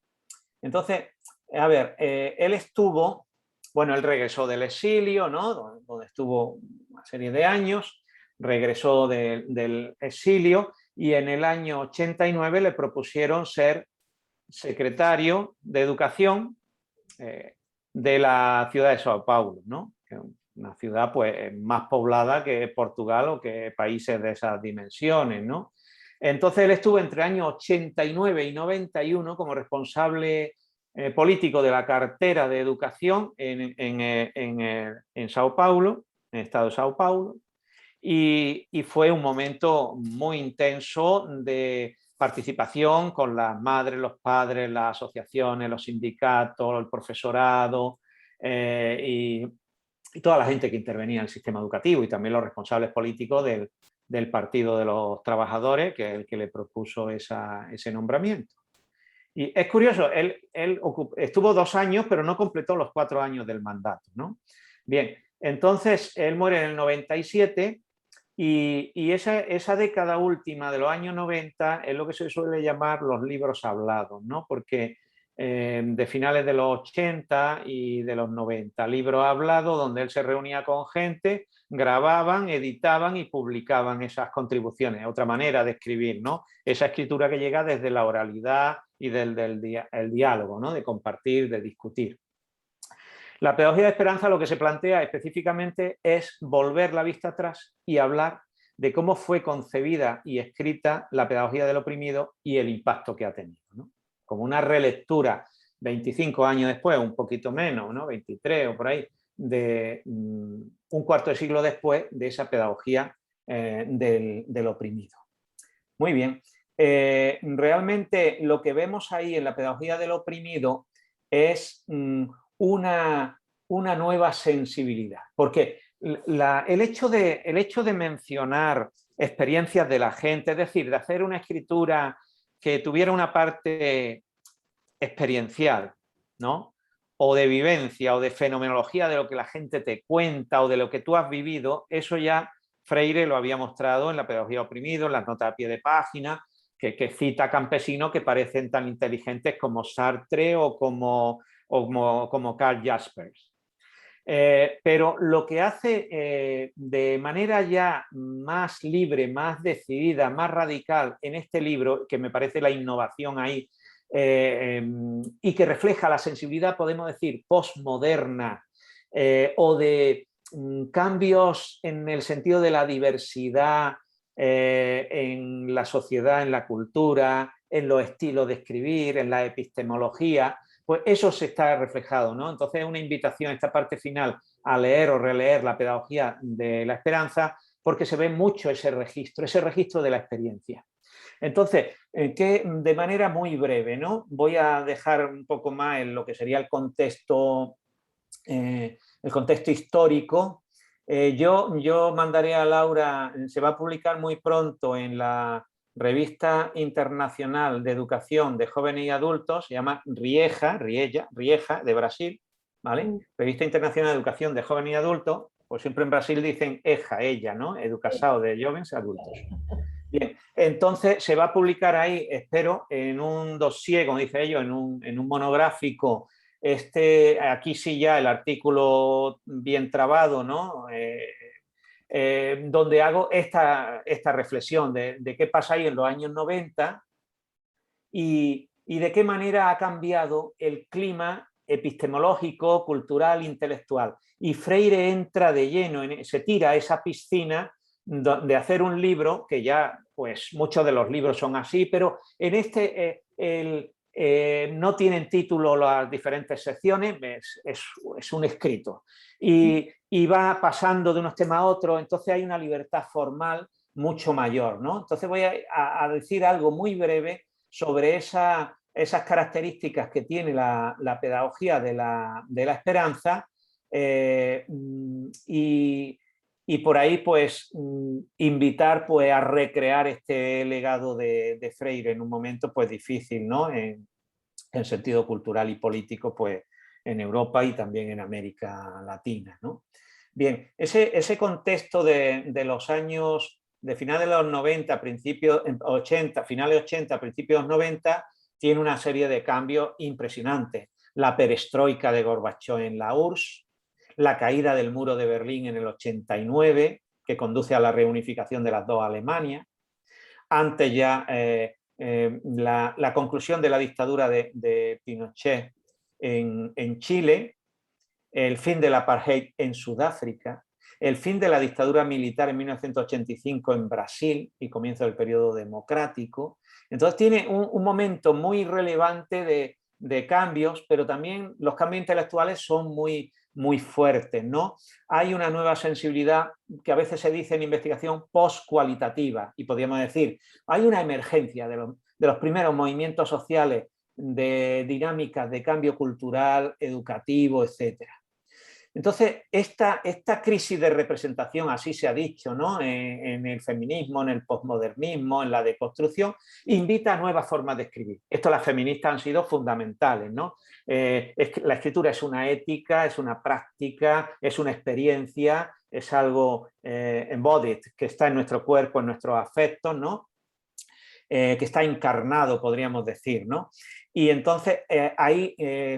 S1: Entonces, a ver, él estuvo, bueno, él regresó del exilio, ¿no? Donde estuvo una serie de años, regresó del exilio y en el año 89 le propusieron ser secretario de Educación de la ciudad de Sao Paulo, ¿no? Una ciudad pues más poblada que Portugal o que países de esas dimensiones, ¿no? Entonces él estuvo entre años 89 y 91 como responsable político de la cartera de educación en Sao Paulo, en el estado de Sao Paulo, y fue un momento muy intenso de participación con las madres, los padres, las asociaciones, los sindicatos, el profesorado y toda la gente que intervenía en el sistema educativo y también los responsables políticos del Partido de los Trabajadores, que es el que le propuso ese nombramiento. Y es curioso, él estuvo 2 años, pero no completó los 4 años del mandato, ¿no? Bien, entonces él muere en el 97 Y esa década última de los años 90 es lo que se suele llamar los libros hablados, ¿no? Porque de finales de los 80 y de los 90, libros hablados donde él se reunía con gente, grababan, editaban y publicaban esas contribuciones, otra manera de escribir, ¿no? Esa escritura que llega desde la oralidad y el diálogo, ¿no? De compartir, de discutir. La pedagogía de esperanza lo que se plantea específicamente es volver la vista atrás y hablar de cómo fue concebida y escrita la pedagogía del oprimido y el impacto que ha tenido, ¿no? Como una relectura 25 años después, un poquito menos, ¿no? 23 o por ahí, de un cuarto de siglo después de esa pedagogía del oprimido. Muy bien. Realmente lo que vemos ahí en la pedagogía del oprimido es una nueva sensibilidad. Porque el hecho de mencionar experiencias de la gente, es decir, de hacer una escritura que tuviera una parte experiencial, ¿no? O de vivencia o de fenomenología de lo que la gente te cuenta o de lo que tú has vivido, eso ya Freire lo había mostrado en la pedagogía oprimido, en las notas a pie de página, que cita campesinos que parecen tan inteligentes como Sartre o como Karl Jaspers. Pero lo que hace de manera ya más libre, más decidida, más radical en este libro, que me parece la innovación ahí, y que refleja la sensibilidad, podemos decir, postmoderna o de cambios en el sentido de la diversidad en la sociedad, en la cultura, en los estilos de escribir, en la epistemología, pues eso se está reflejado, ¿no? Entonces es una invitación, esta parte final, a leer o releer la pedagogía de la esperanza, porque se ve mucho ese registro de la experiencia. Entonces, que de manera muy breve, ¿no? Voy a dejar un poco más en lo que sería el contexto histórico. Yo mandaré a Laura, se va a publicar muy pronto en la Revista Internacional de Educación de Jóvenes y Adultos, se llama Rieja, de Brasil, ¿vale? Revista Internacional de Educación de Jóvenes y Adultos, pues siempre en Brasil dicen ella, ¿no? Educação de Jóvenes y Adultos. Bien, entonces se va a publicar ahí, espero, en un dossier, como dice ellos, en un monográfico. Aquí sí ya el artículo bien trabado, ¿no? Donde hago esta reflexión de qué pasa ahí en los años 90 y de qué manera ha cambiado el clima epistemológico, cultural, intelectual. Y Freire entra de lleno, se tira a esa piscina de hacer un libro, que ya pues muchos de los libros son así, pero en este no tienen título las diferentes secciones, es un escrito. Y va pasando de unos temas a otros, entonces hay una libertad formal mucho mayor, ¿no? Entonces voy a decir algo muy breve sobre esas características que tiene la pedagogía de la esperanza y por ahí pues invitar pues a recrear este legado de Freire en un momento pues difícil, ¿no? En sentido cultural y político pues en Europa y también en América Latina, ¿no? Bien, ese contexto de los años de finales de los 90, principios 80, finales 80, principios 90, tiene una serie de cambios impresionantes. La perestroika de Gorbachov en la URSS, la caída del muro de Berlín en el 89, que conduce a la reunificación de las dos Alemanias. Antes ya la conclusión de la dictadura de Pinochet en Chile, el fin del apartheid en Sudáfrica, el fin de la dictadura militar en 1985 en Brasil y comienzo del periodo democrático. Entonces tiene un momento muy relevante de cambios, pero también los cambios intelectuales son muy fuertes, ¿no? Hay una nueva sensibilidad que a veces se dice en investigación post-cualitativa y podríamos decir, hay una emergencia de los primeros movimientos sociales de dinámicas de cambio cultural, educativo, etcétera. Entonces, esta crisis de representación, así se ha dicho, ¿no? En el feminismo, en el posmodernismo, en la deconstrucción, invita a nuevas formas de escribir. Esto las feministas han sido fundamentales, ¿no? La escritura es una ética, es una práctica, es una experiencia es algo embodied, que está en nuestro cuerpo, en nuestros afectos, ¿no? Que está encarnado, podríamos decir, ¿no? Y entonces ahí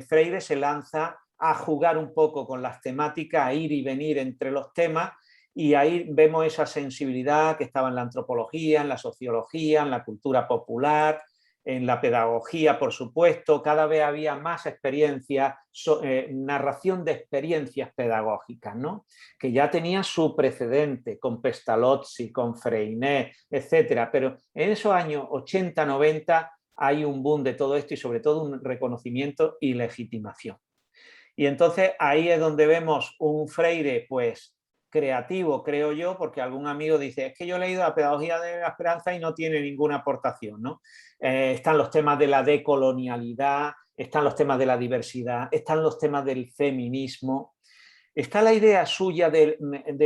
S1: Freire se lanza a jugar un poco con las temáticas, a ir y venir entre los temas, y ahí vemos esa sensibilidad que estaba en la antropología, en la sociología, en la cultura popular, en la pedagogía, por supuesto. Cada vez había más experiencias, narración de experiencias pedagógicas, ¿no? Que ya tenía su precedente con Pestalozzi, con Freinet, etcétera. Pero en esos años 80, 90 hay un boom de todo esto y sobre todo un reconocimiento y legitimación. Y entonces ahí es donde vemos un Freire, pues, creativo, creo yo, porque algún amigo dice, es que yo he leído la pedagogía de la esperanza y no tiene ninguna aportación, ¿no? Están los temas de la decolonialidad, están los temas de la diversidad, están los temas del feminismo, está la idea suya de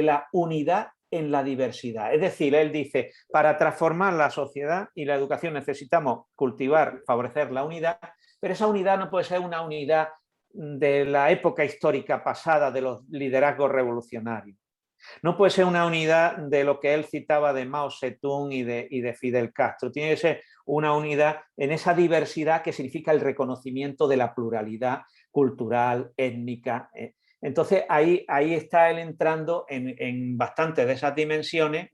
S1: la unidad en la diversidad. Es decir, él dice, para transformar la sociedad y la educación necesitamos cultivar, favorecer la unidad, pero esa unidad no puede ser una unidad de la época histórica pasada de los liderazgos revolucionarios. No puede ser una unidad de lo que él citaba de Mao Zedong y de Fidel Castro. Tiene que ser una unidad en esa diversidad que significa el reconocimiento de la pluralidad cultural, étnica. Entonces ahí está él entrando en bastantes de esas dimensiones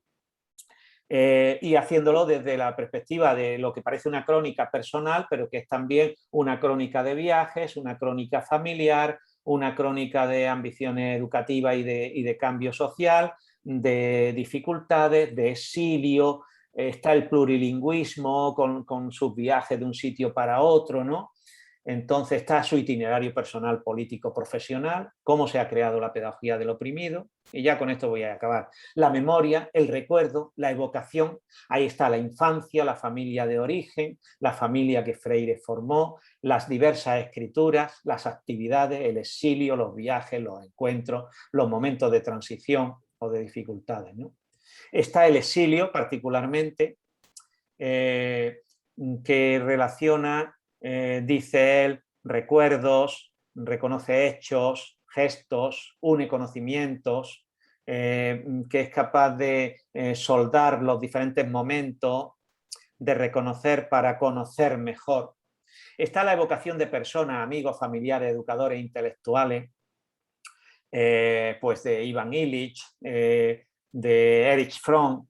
S1: y haciéndolo desde la perspectiva de lo que parece una crónica personal, pero que es también una crónica de viajes, una crónica familiar, una crónica de ambiciones educativas y de cambio social, de dificultades, de exilio, está el plurilingüismo con sus viajes de un sitio para otro, ¿no? Entonces está su itinerario personal, político, profesional, cómo se ha creado la pedagogía del oprimido, y ya con esto voy a acabar. La memoria, el recuerdo, la evocación, ahí está la infancia, la familia de origen, la familia que Freire formó, las diversas escrituras, las actividades, el exilio, los viajes, los encuentros, los momentos de transición o de dificultades, ¿no? Está el exilio particularmente, que relaciona, dice él, recuerdos, reconoce hechos, gestos, une conocimientos, que es capaz de soldar los diferentes momentos, de reconocer para conocer mejor. Está la evocación de personas, amigos, familiares, educadores, intelectuales, pues de Ivan Illich, de Erich Fromm,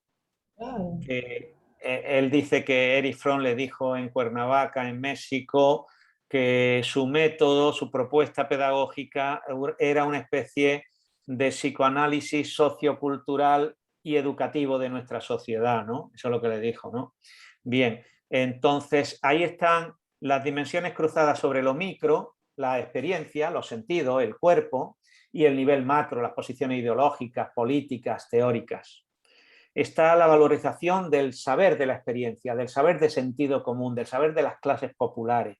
S1: que él dice que Erich Fromm le dijo en Cuernavaca, en México, que su método, su propuesta pedagógica era una especie de psicoanálisis sociocultural y educativo de nuestra sociedad, ¿no? Eso es lo que le dijo, ¿no? Bien, entonces ahí están las dimensiones cruzadas sobre lo micro, la experiencia, los sentidos, el cuerpo, y el nivel macro, las posiciones ideológicas, políticas, teóricas. Está la valorización del saber de la experiencia, del saber de sentido común, del saber de las clases populares,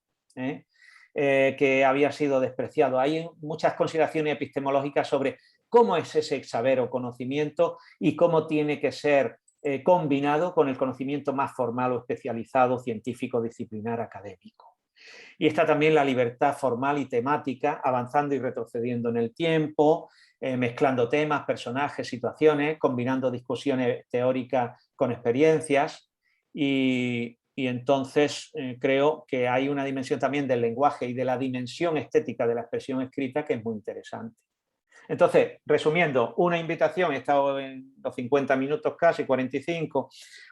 S1: que había sido despreciado. Hay muchas consideraciones epistemológicas sobre cómo es ese saber o conocimiento y cómo tiene que ser combinado con el conocimiento más formal o especializado, científico, disciplinar, académico. Y está también la libertad formal y temática, avanzando y retrocediendo en el tiempo, mezclando temas, personajes, situaciones, combinando discusiones teóricas con experiencias y entonces creo que hay una dimensión también del lenguaje y de la dimensión estética de la expresión escrita que es muy interesante. Entonces, resumiendo, una invitación, he estado en los 50 minutos casi, 45,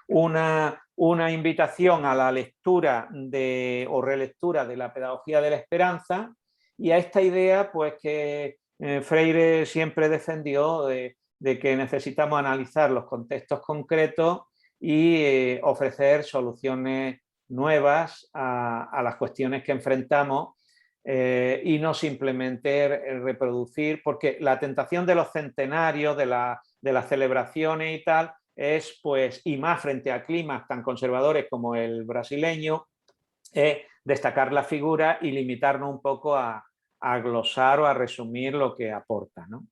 S1: una invitación a la lectura o relectura de la pedagogía de la esperanza y a esta idea pues que Freire siempre defendió de que necesitamos analizar los contextos concretos y ofrecer soluciones nuevas a las cuestiones que enfrentamos y no simplemente reproducir, porque la tentación de los centenarios, de las celebraciones y tal, es pues, y más frente a climas tan conservadores como el brasileño, destacar la figura y limitarnos un poco a glosar o a resumir lo que aporta, ¿no?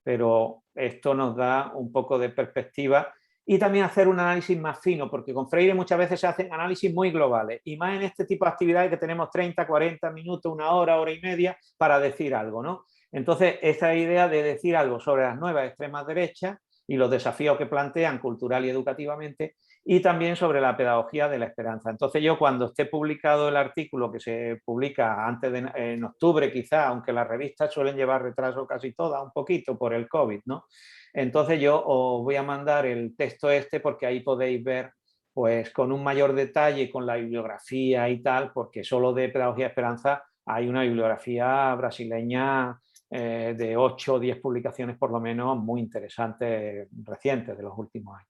S1: Pero esto nos da un poco de perspectiva y también hacer un análisis más fino, porque con Freire muchas veces se hacen análisis muy globales y más en este tipo de actividades que tenemos 30, 40 minutos, una hora y media para decir algo, ¿no? Entonces, esta idea de decir algo sobre las nuevas extremas derechas y los desafíos que plantean cultural y educativamente, y también sobre la pedagogía de la esperanza. Entonces yo, cuando esté publicado el artículo, que se publica antes de en octubre quizá, aunque las revistas suelen llevar retraso casi todas, un poquito por el COVID, ¿no? Entonces yo os voy a mandar el texto este, porque ahí podéis ver pues con un mayor detalle, con la bibliografía y tal, porque solo de pedagogía de esperanza hay una bibliografía brasileña de 8 o 10 publicaciones por lo menos muy interesantes, recientes, de los últimos años.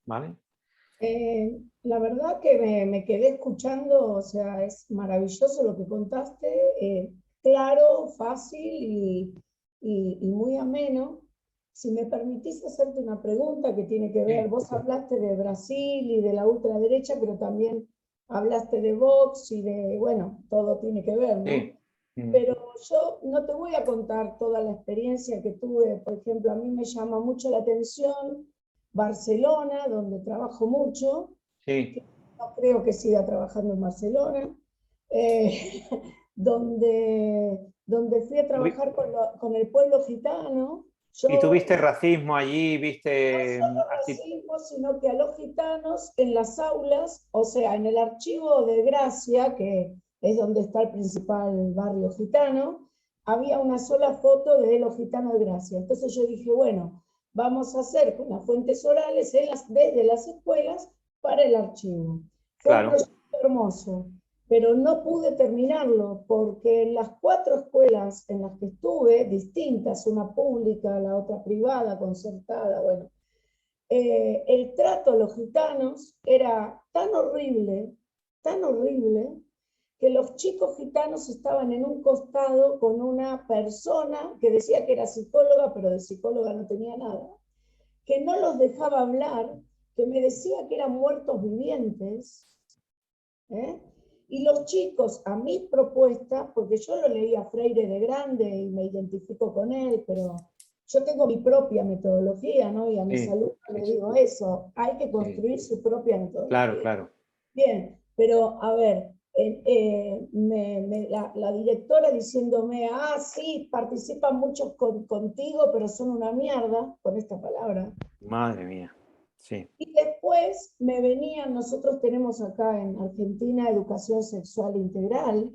S1: ¿Vale?
S2: La verdad que me quedé escuchando, o sea, es maravilloso lo que contaste, claro, fácil y muy ameno. Si me permitís hacerte una pregunta que tiene que ver,
S1: Sí,
S2: vos hablaste de Brasil y de la ultraderecha, pero también hablaste de Vox y de, bueno, todo tiene que ver, ¿no?
S1: sí. Mm,
S2: Pero yo no te voy a contar toda la experiencia que tuve. Por ejemplo, a mí me llama mucho la atención Barcelona, donde trabajo mucho,
S1: sí.
S2: que no creo que siga trabajando en Barcelona, eh, donde fui a trabajar con el pueblo gitano.
S1: ¿Y tú
S2: Yo
S1: viste racismo allí?
S2: no
S1: ¿Viste
S2: solo racismo, sino que a los gitanos en las aulas, o sea, en el archivo de Gracia, que es donde está el principal barrio gitano, había una sola foto de los gitanos de Gracia. Entonces yo dije, bueno, vamos a hacer con las fuentes orales desde las escuelas para el archivo. Fue un
S1: Claro,
S2: proyecto hermoso, pero no pude terminarlo porque en las 4 escuelas en las que estuve, distintas, una pública, la otra privada, concertada, bueno, el trato a los gitanos era tan horrible, que los chicos gitanos estaban en un costado con una persona que decía que era psicóloga, pero de psicóloga no tenía nada, que no los dejaba hablar, que me decía que eran muertos vivientes, ¿eh? Y los chicos, a mis propuestas, porque yo lo leí a Freire de grande y me identifico con él, pero yo tengo mi propia metodología, ¿no? Y a mis
S1: sí,
S2: alumnos
S1: sí,
S2: les digo eso, hay que
S1: sí.
S2: construir su propia
S1: Claro,
S2: metodología.
S1: claro.
S2: Bien, pero a ver, la directora diciéndome, ah, sí, participan muchos contigo, pero son una mierda, con esta palabra.
S1: Madre mía. Sí,
S2: Y después me venían, nosotros tenemos acá en Argentina educación sexual integral,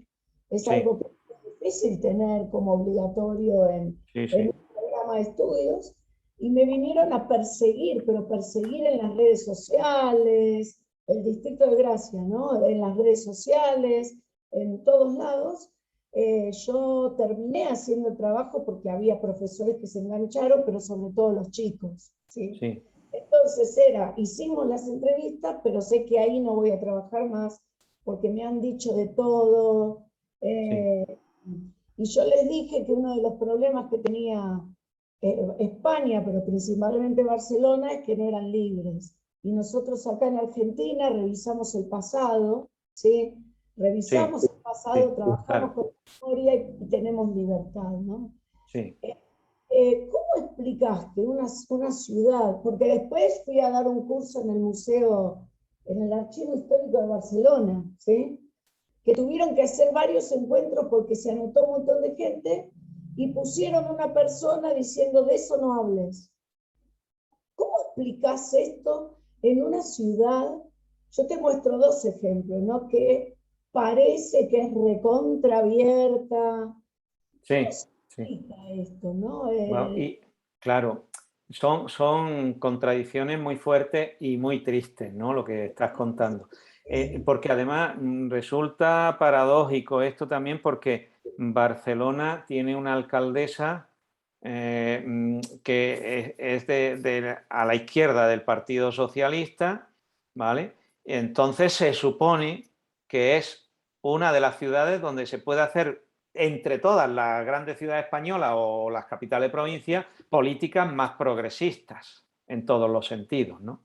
S2: es
S1: sí,
S2: algo que es difícil tener como obligatorio
S1: sí,
S2: en
S1: sí,
S2: un programa de estudios, y me vinieron a perseguir, pero perseguir en las redes sociales, el Distrito de Gracia, ¿no? En las redes sociales, en todos lados. Yo terminé haciendo el trabajo porque había profesores que se engancharon, pero sobre todo los chicos, ¿sí?
S1: sí,
S2: Entonces hicimos las entrevistas, pero sé que ahí no voy a trabajar más porque me han dicho de todo.
S1: sí,
S2: eh, y yo les dije que uno de los problemas que tenía España, pero principalmente Barcelona, es que no eran libres. Y nosotros acá en Argentina revisamos el pasado, ¿sí?
S1: sí,
S2: Revisamos el pasado,
S1: sí,
S2: trabajamos
S1: claro,
S2: con la historia y tenemos libertad, ¿no?
S1: sí,
S2: ¿Cómo explicaste una ciudad? Porque después fui a dar un curso en el museo, en el Archivo Histórico de Barcelona, ¿sí? Que tuvieron que hacer varios encuentros porque se anotó un montón de gente y pusieron una persona diciendo de eso no hables. ¿Cómo explicás esto en una ciudad? Yo te muestro 2 ejemplos, ¿no? Que parece que es recontra abierta. ¿Cómo
S1: sí,
S2: se
S1: sí.
S2: explica esto, no?
S1: Guau, y claro, son contradicciones muy fuertes y muy tristes, ¿no? Lo que estás contando. Porque además resulta paradójico esto también, porque Barcelona tiene una alcaldesa que es a la izquierda del Partido Socialista, ¿vale? Entonces se supone que es una de las ciudades donde se puede hacer, entre todas las grandes ciudades españolas o las capitales de provincia, políticas más progresistas en todos los sentidos, ¿no?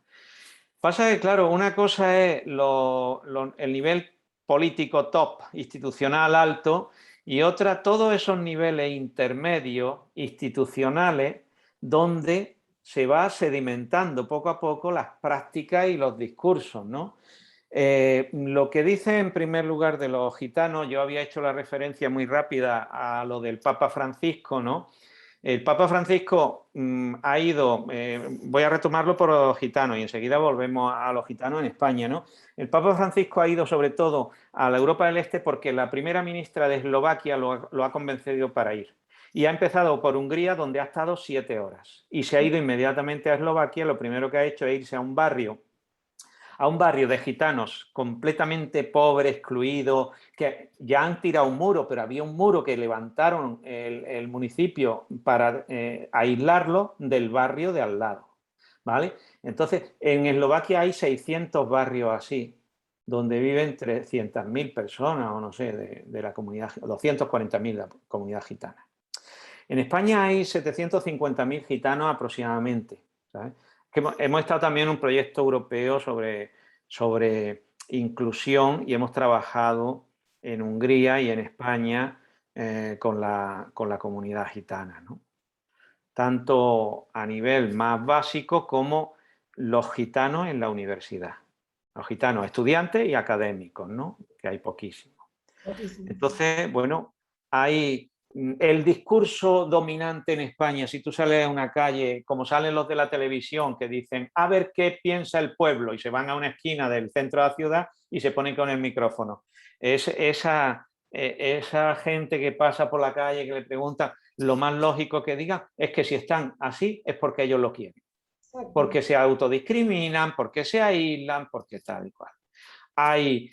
S1: Pasa que, claro, una cosa es el nivel político top, institucional alto, y otra todos esos niveles intermedios institucionales donde se va sedimentando poco a poco las prácticas y los discursos, ¿no? Lo que dice en primer lugar de los gitanos, yo había hecho la referencia muy rápida a lo del Papa Francisco, ¿no? El Papa Francisco ha ido, voy a retomarlo por los gitanos y enseguida volvemos a los gitanos en España, ¿no? El Papa Francisco ha ido sobre todo a la Europa del Este porque la primera ministra de Eslovaquia lo ha convencido para ir. Y ha empezado por Hungría, donde ha estado 7 horas. Y se ha ido inmediatamente a Eslovaquia. Lo primero que ha hecho es irse a un barrio de gitanos completamente pobre, excluido, que ya han tirado un muro, pero había un muro que levantaron el municipio para aislarlo del barrio de al lado, ¿vale? Entonces, en Eslovaquia hay 600 barrios así, donde viven 300.000 personas, o no sé, de la comunidad, 240.000 de la comunidad gitana. En España hay 750.000 gitanos aproximadamente, ¿sabes? Que hemos estado también en un proyecto europeo sobre inclusión y hemos trabajado en Hungría y en España con la comunidad gitana, ¿no? Tanto a nivel más básico como los gitanos en la universidad. Los gitanos estudiantes y académicos, ¿no? Que hay poquísimos. Entonces, bueno, hay el discurso dominante en España. Si tú sales a una calle, como salen los de la televisión, que dicen, a ver qué piensa el pueblo, y se van a una esquina del centro de la ciudad y se ponen con el micrófono. Esa gente que pasa por la calle, que le pregunta, lo más lógico que diga es que si están así es porque ellos lo quieren. Porque se autodiscriminan, porque se aíslan, porque tal y cual. Hay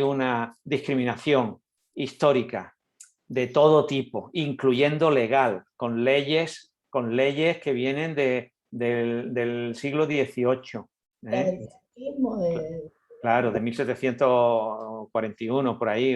S1: una discriminación histórica de todo tipo, incluyendo legal, con leyes que vienen del siglo XVIII.
S2: Del franquismo,
S1: Claro, de 1741, por ahí.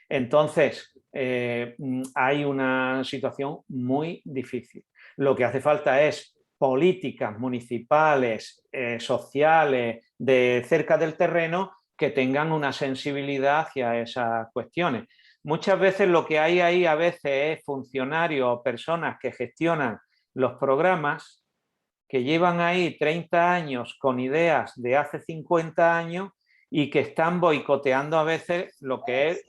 S1: Entonces, hay una situación muy difícil. Lo que hace falta es políticas municipales, sociales, de cerca del terreno, que tengan una sensibilidad hacia esas cuestiones. Muchas veces lo que hay ahí a veces es funcionarios o personas que gestionan los programas, que llevan ahí 30 años con ideas de hace 50 años y que están boicoteando a veces lo que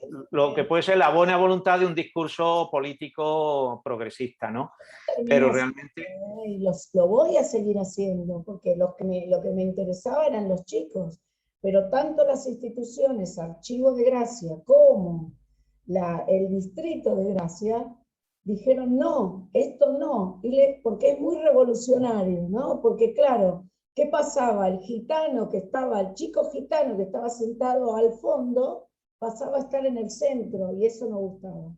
S1: puede ser la buena voluntad de un discurso político progresista, ¿no? Pero realmente...
S2: Y lo voy a seguir haciendo, porque lo que me interesaba eran los chicos, pero tanto las instituciones, Archivo de Gracia, como el Distrito de Gracia, dijeron no, esto no, porque es muy revolucionario, ¿no? Porque claro, ¿qué pasaba? El chico gitano que estaba sentado al fondo, pasaba a estar en el centro, y eso no gustaba.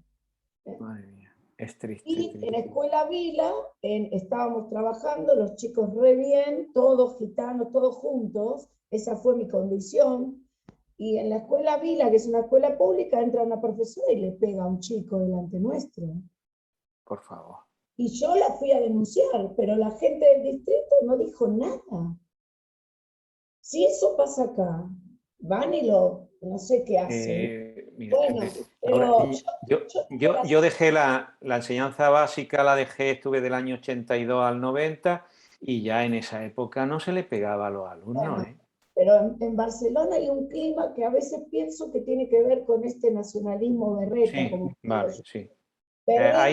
S1: Madre mía, es triste,
S2: Y
S1: triste.
S2: en la Escuela Vila estábamos trabajando, los chicos re bien, todos gitanos, todos juntos, esa fue mi condición. Y en la Escuela Vila, que es una escuela pública, entra una profesora y le pega a un chico delante nuestro.
S1: Por favor.
S2: Y yo la fui a denunciar, pero la gente del distrito no dijo nada. Si eso pasa acá, van y no sé qué hacen.
S1: Mira,
S2: Bueno,
S1: ahora,
S2: pero
S1: yo dejé la enseñanza básica, estuve del año 82 al 90 y ya en esa época no se le pegaba a los alumnos,
S2: bueno, pero en Barcelona hay un clima que a veces pienso que tiene que ver con este nacionalismo berreta,
S1: Sí,
S2: como digo
S1: vale,
S2: yo.
S1: sí.
S2: Berreta,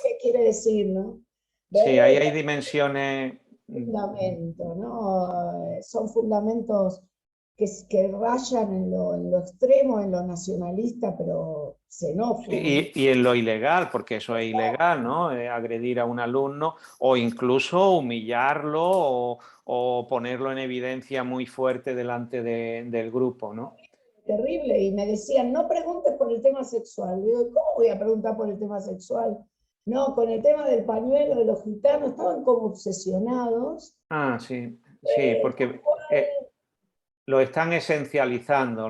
S2: ¿qué quiere decir, no?
S1: Sí, ahí hay
S2: Berreta,
S1: dimensiones...
S2: fundamento, ¿no? Son fundamentos que rayan en lo extremo, en lo nacionalista, pero xenófobo.
S1: Y en lo ilegal, porque eso es ilegal, ¿no? Agredir a un alumno o incluso humillarlo o ponerlo en evidencia muy fuerte delante del grupo, ¿no?
S2: Terrible, y me decían, no preguntes por el tema sexual. Digo, ¿cómo voy a preguntar por el tema sexual? No, con el tema del pañuelo de los gitanos, estaban como obsesionados.
S1: Ah, sí, sí, porque los están esencializando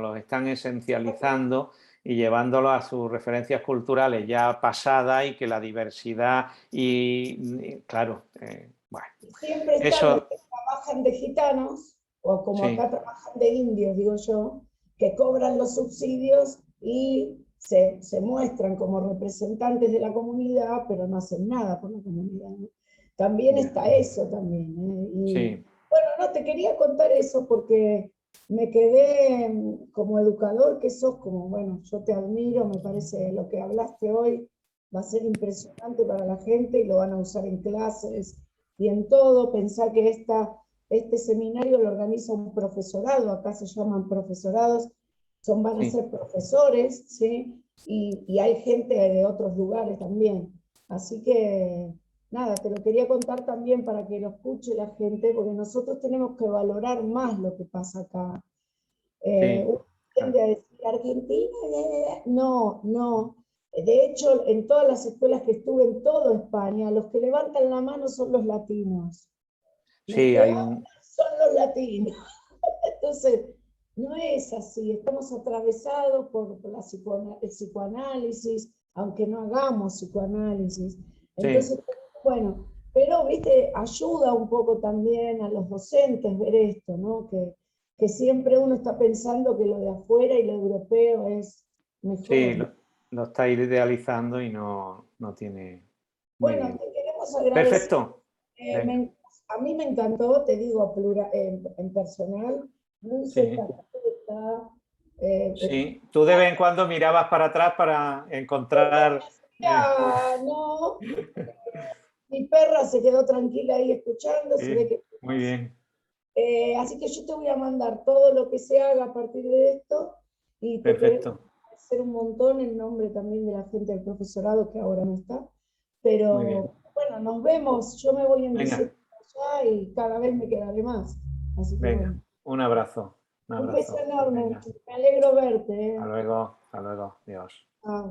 S1: y llevándolo a sus referencias culturales ya pasadas y que la diversidad claro, bueno,
S2: Siempre están los
S1: eso
S2: que trabajan de gitanos, o como
S1: sí.
S2: acá trabajan de indios, digo yo, que cobran los subsidios y se muestran como representantes de la comunidad, pero no hacen nada por la comunidad, ¿no? También
S1: Yeah.
S2: está eso también, ¿eh? Y
S1: Sí.
S2: bueno, no, te quería contar eso porque me quedé como educador que sos, como bueno, yo te admiro, me parece lo que hablaste hoy va a ser impresionante para la gente y lo van a usar en clases y en todo. Pensá que este seminario lo organiza un profesorado, acá se llaman profesorados, van a
S1: Sí,
S2: ser profesores, ¿sí? Y hay gente de otros lugares también. Así que nada, te lo quería contar también para que lo escuche la gente, porque nosotros tenemos que valorar más lo que pasa acá.
S1: sí,
S2: Uno tiende
S1: claro.
S2: a decir Argentina, no, no. De hecho, en todas las escuelas que estuve en toda España, los que levantan la mano son los latinos. Los
S1: Sí,
S2: que
S1: hay
S2: hablan
S1: un...
S2: son los latinos. Entonces, no es así. Estamos atravesados por el psicoanálisis, aunque no hagamos psicoanálisis.
S1: Sí,
S2: Entonces, bueno, pero, viste, ayuda un poco también a los docentes ver esto, ¿no? Que siempre uno está pensando que lo de afuera y lo europeo es
S1: sí,
S2: mejor.
S1: lo está idealizando y no, no tiene... Muy
S2: Bueno,
S1: bien.
S2: te queremos agradecer.
S1: Perfecto. Venga.
S2: A mí me encantó, te digo en personal, Dulce
S1: Sí,
S2: está perfecta. eh, eh,
S1: sí. Tú de vez en cuando mirabas para atrás para encontrar...
S2: no, mi perra se quedó tranquila ahí escuchando, se ve
S1: Sí,
S2: que...
S1: muy bien.
S2: Así que yo te voy a mandar todo lo que se haga a partir de esto y te queremos
S1: Perfecto.
S2: agradecer un montón en nombre también de la gente del profesorado que ahora no está.
S1: Muy bien.
S2: Pero bueno, nos vemos. Yo me voy en
S1: Venga,
S2: diciembre allá y cada vez me quedaré más. Así que
S1: venga.
S2: bueno,
S1: Un abrazo. Un
S2: un beso
S1: abrazo.
S2: enorme.
S1: Venga.
S2: Me alegro verte.
S1: Hasta luego. Hasta luego. Dios.
S2: Chao.